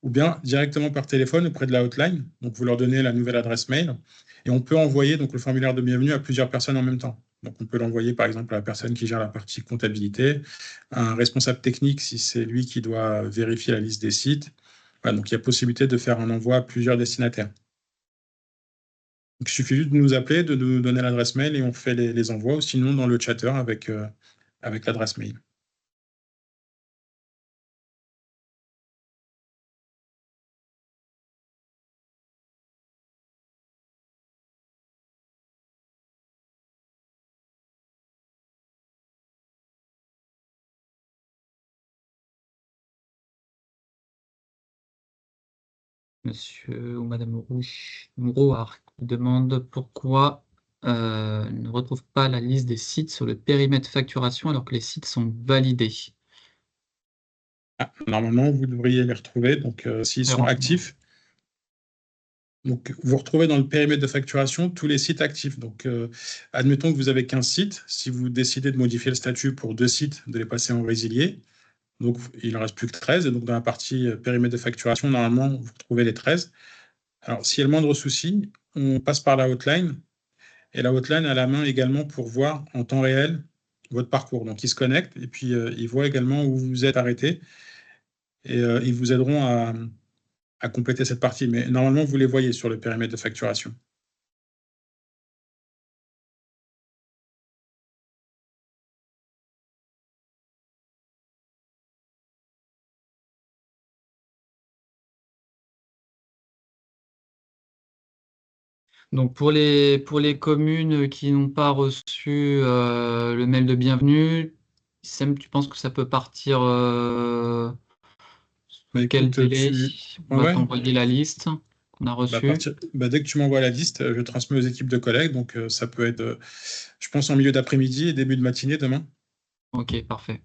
ou bien directement par téléphone auprès de la hotline. Donc, vous leur donnez la nouvelle adresse mail et on peut envoyer donc le formulaire de bienvenue à plusieurs personnes en même temps. Donc, on peut l'envoyer par exemple à la personne qui gère la partie comptabilité, à un responsable technique si c'est lui qui doit vérifier la liste des sites. Voilà, donc, il y a possibilité de faire un envoi à plusieurs destinataires. Donc, il suffit juste de nous appeler, de nous donner l'adresse mail et on fait les envois, ou sinon dans le chatter avec l'adresse mail. monsieur ou madame Rouard qui demande pourquoi ne retrouve pas la liste des sites sur le périmètre facturation alors que les sites sont validés. Ah, normalement, vous devriez les retrouver, donc s'ils sont actifs. Donc, vous retrouvez dans le périmètre de facturation tous les sites actifs. Donc, admettons que vous avez 15 sites. Si vous décidez de modifier le statut pour 2 sites, de les passer en résilié, donc il ne reste plus que 13. Et donc, dans la partie périmètre de facturation, normalement, vous retrouvez les 13. Alors, s'il y a le moindre souci, on passe par la hotline. Et la hotline a la main également pour voir en temps réel votre parcours. Donc, ils se connectent et puis ils voient également où vous êtes arrêté. Et ils vous aideront à compléter cette partie. Mais normalement, vous les voyez sur le périmètre de facturation. Donc pour les communes qui n'ont pas reçu le mail de bienvenue, Sam, tu penses que ça peut partir sous quel Écoute, délai? On va ouais, t'envoyer la liste qu'on a reçue. dès que tu m'envoies la liste, je transmets aux équipes de collègues. Donc, ça peut être, je pense, en milieu d'après-midi et début de matinée demain. Ok, parfait.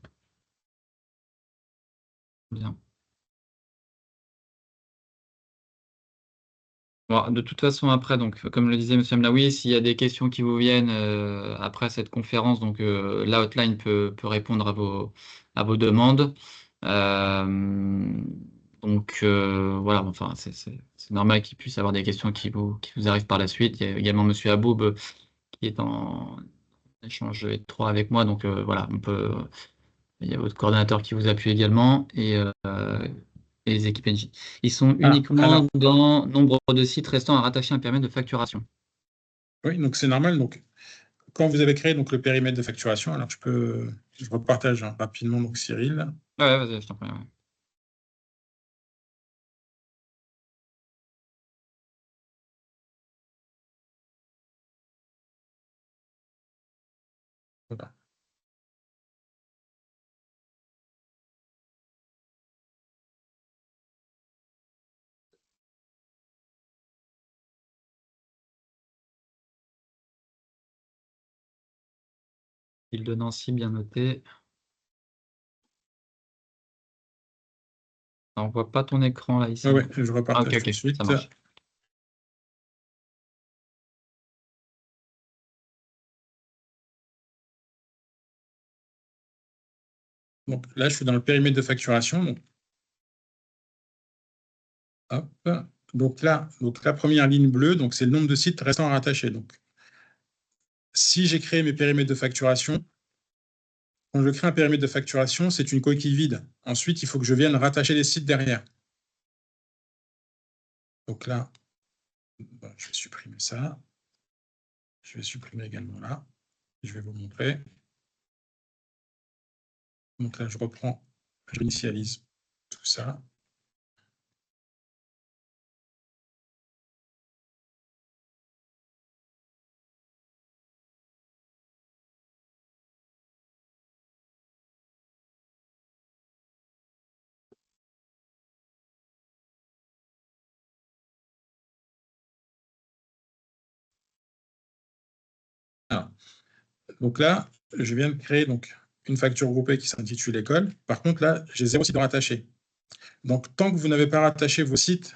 Bien. Bon, de toute façon, après, donc, comme le disait M. Amlaoui, s'il y a des questions qui vous viennent après cette conférence, donc la hotline peut répondre à vos demandes. Donc voilà, enfin, c'est normal qu'il puisse y avoir des questions qui vous arrivent par la suite. Il y a également M. Aboub qui est en échange étroit avec moi, donc voilà, il y a votre coordonnateur qui vous appuie également et les équipes NJ. Ils sont uniquement dans nombre de sites restant à rattacher un périmètre de facturation. Oui, donc c'est normal. Donc, quand vous avez créé donc, le périmètre de facturation, alors je repartage rapidement, donc Cyril. Ouais, vas-y, je t'en prie. Ouais. Voilà. Île de Nancy, bien noté. On voit pas ton écran là ici. Ouais, je repartage ok, tout de suite. Ça marche. Donc là, je suis dans le périmètre de facturation. Donc, hop. Donc là, la première ligne bleue, donc c'est le nombre de sites restant à rattacher. Donc, si j'ai créé mes périmètres de facturation, quand je crée un périmètre de facturation, c'est une coquille vide. Ensuite, il faut que je vienne rattacher les sites derrière. Donc là, je vais supprimer ça. Je vais supprimer également là. Je vais vous montrer. Donc là, je reprends, j'initialise tout ça. Alors, donc là, je viens de créer donc, une facture groupée qui s'intitule école. Par contre, là, j'ai 0 site rattaché. Donc, tant que vous n'avez pas rattaché vos sites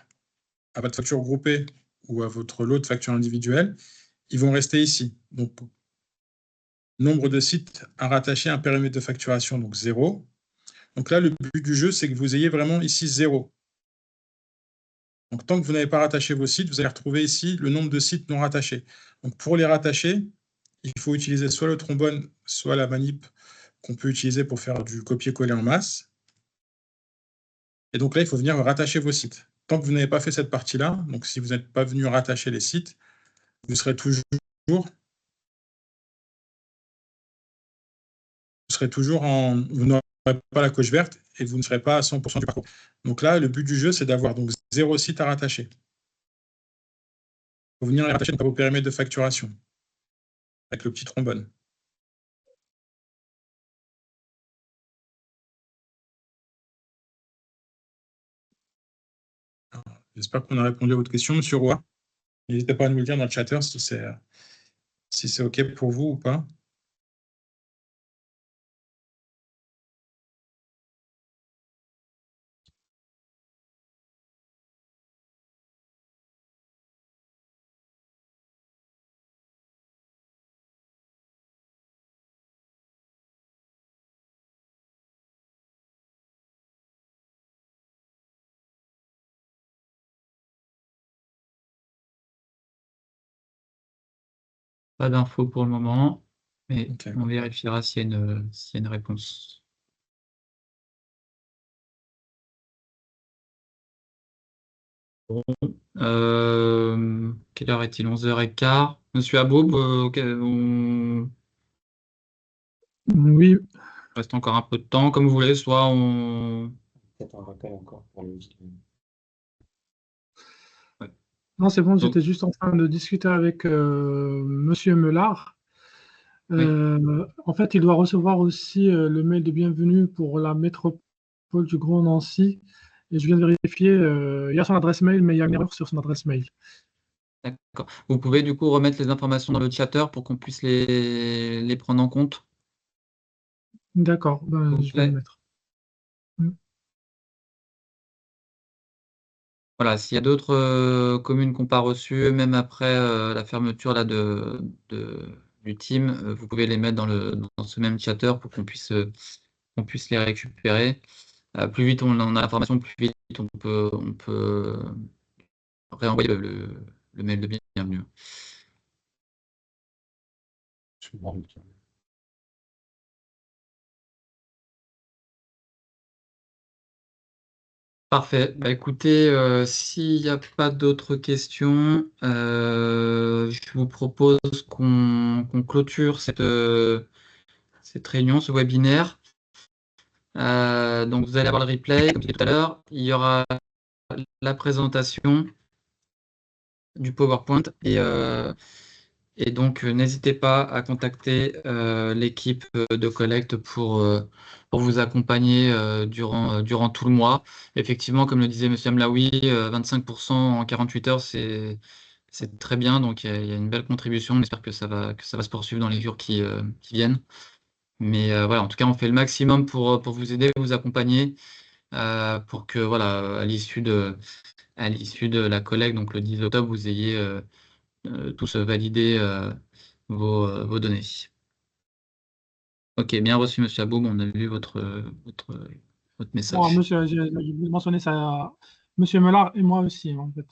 à votre facture groupée ou à votre lot de factures individuelles, ils vont rester ici. Donc, nombre de sites à rattacher à un périmètre de facturation, donc 0. Donc là, le but du jeu, c'est que vous ayez vraiment ici 0. Donc, tant que vous n'avez pas rattaché vos sites, vous allez retrouver ici le nombre de sites non rattachés. Donc, pour les rattacher, il faut utiliser soit le trombone, soit la manip qu'on peut utiliser pour faire du copier-coller en masse. Et donc là, il faut venir rattacher vos sites. Tant que vous n'avez pas fait cette partie-là, donc si vous n'êtes pas venu rattacher les sites, vous serez toujours vous n'aurez pas la coche verte et vous ne serez pas à 100% du parcours. Donc là, le but du jeu, c'est d'avoir donc 0 site à rattacher. Il faut venir les rattacher à vos périmètres de facturation avec le petit trombone. Alors, J'espère qu'on a répondu à votre question, Monsieur Roy. N'hésitez pas à nous le dire dans le chatter si c'est OK pour vous ou pas. Pas d'infos pour le moment, mais Ok. on vérifiera s'il y a une réponse. Bon, quelle heure est-il? 11h15. Monsieur Aboub, Oui, il reste encore un peu de temps, comme vous voulez, soit on... Peut-être un rappel encore pour le. non, c'est bon, Donc, j'étais juste en train de discuter avec Monsieur Melard. En fait, il doit recevoir aussi le mail de bienvenue pour la métropole du Grand Nancy. Et je viens de vérifier, il y a son adresse mail, mais il y a une erreur sur son adresse mail. d'accord. Vous pouvez du coup remettre les informations dans le chatter pour qu'on puisse les prendre en compte, D'accord, s'il ben, vous je vais le plaît. mettre. Voilà, s'il y a d'autres communes qui n'ont pas reçu, même après la fermeture là, du team, vous pouvez les mettre dans ce même chatter pour qu'on puisse les récupérer. Plus vite on en a l'information, plus vite on peut réenvoyer le mail de bienvenue. Parfait. Bah, écoutez, s'il n'y a pas d'autres questions, je vous propose qu'on clôture cette réunion, ce webinaire. Donc vous allez avoir le replay, comme je disais tout à l'heure. Il y aura la présentation du PowerPoint et donc n'hésitez pas à contacter l'équipe de collecte pour vous accompagner durant tout le mois. Effectivement, comme le disait M. Amlaoui, 25% en 48 heures, c'est très bien. Donc il y a une belle contribution. On espère que ça va se poursuivre dans les jours qui viennent. Mais voilà, en tout cas, on fait le maximum pour vous aider, vous accompagner, pour que voilà, à l'issue de la collecte, donc le 10 octobre, vous ayez tous validé vos données. Ok, bien reçu, Monsieur Aboum, on a vu votre Bon, message. monsieur, j'ai mentionné ça, Monsieur Melard et moi aussi, en fait.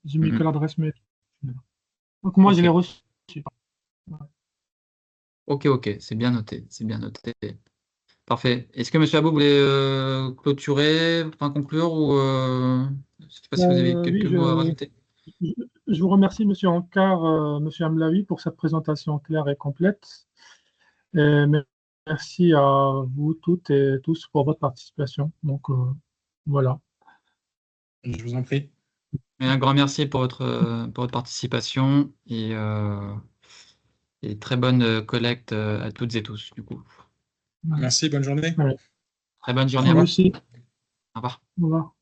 J'ai mis que l'adresse mail. Donc moi, je l'ai Ok. reçu. Ok, c'est bien noté, c'est bien noté. Parfait. Est-ce que Monsieur Abou voulait clôturer, enfin conclure, ou je ne sais pas si vous avez quelques Oui, mots à rajouter. je vous remercie, Monsieur Ankar, Monsieur Amlaoui, pour cette présentation claire et complète. Et merci à vous toutes et tous pour votre participation. Donc, voilà. Je vous en prie. Et un grand merci pour votre participation et très bonne collecte à toutes et tous, du coup. Merci, bonne journée. Ouais. Très bonne Au journée à Vous vous. revoir. aussi. Au revoir. Au revoir.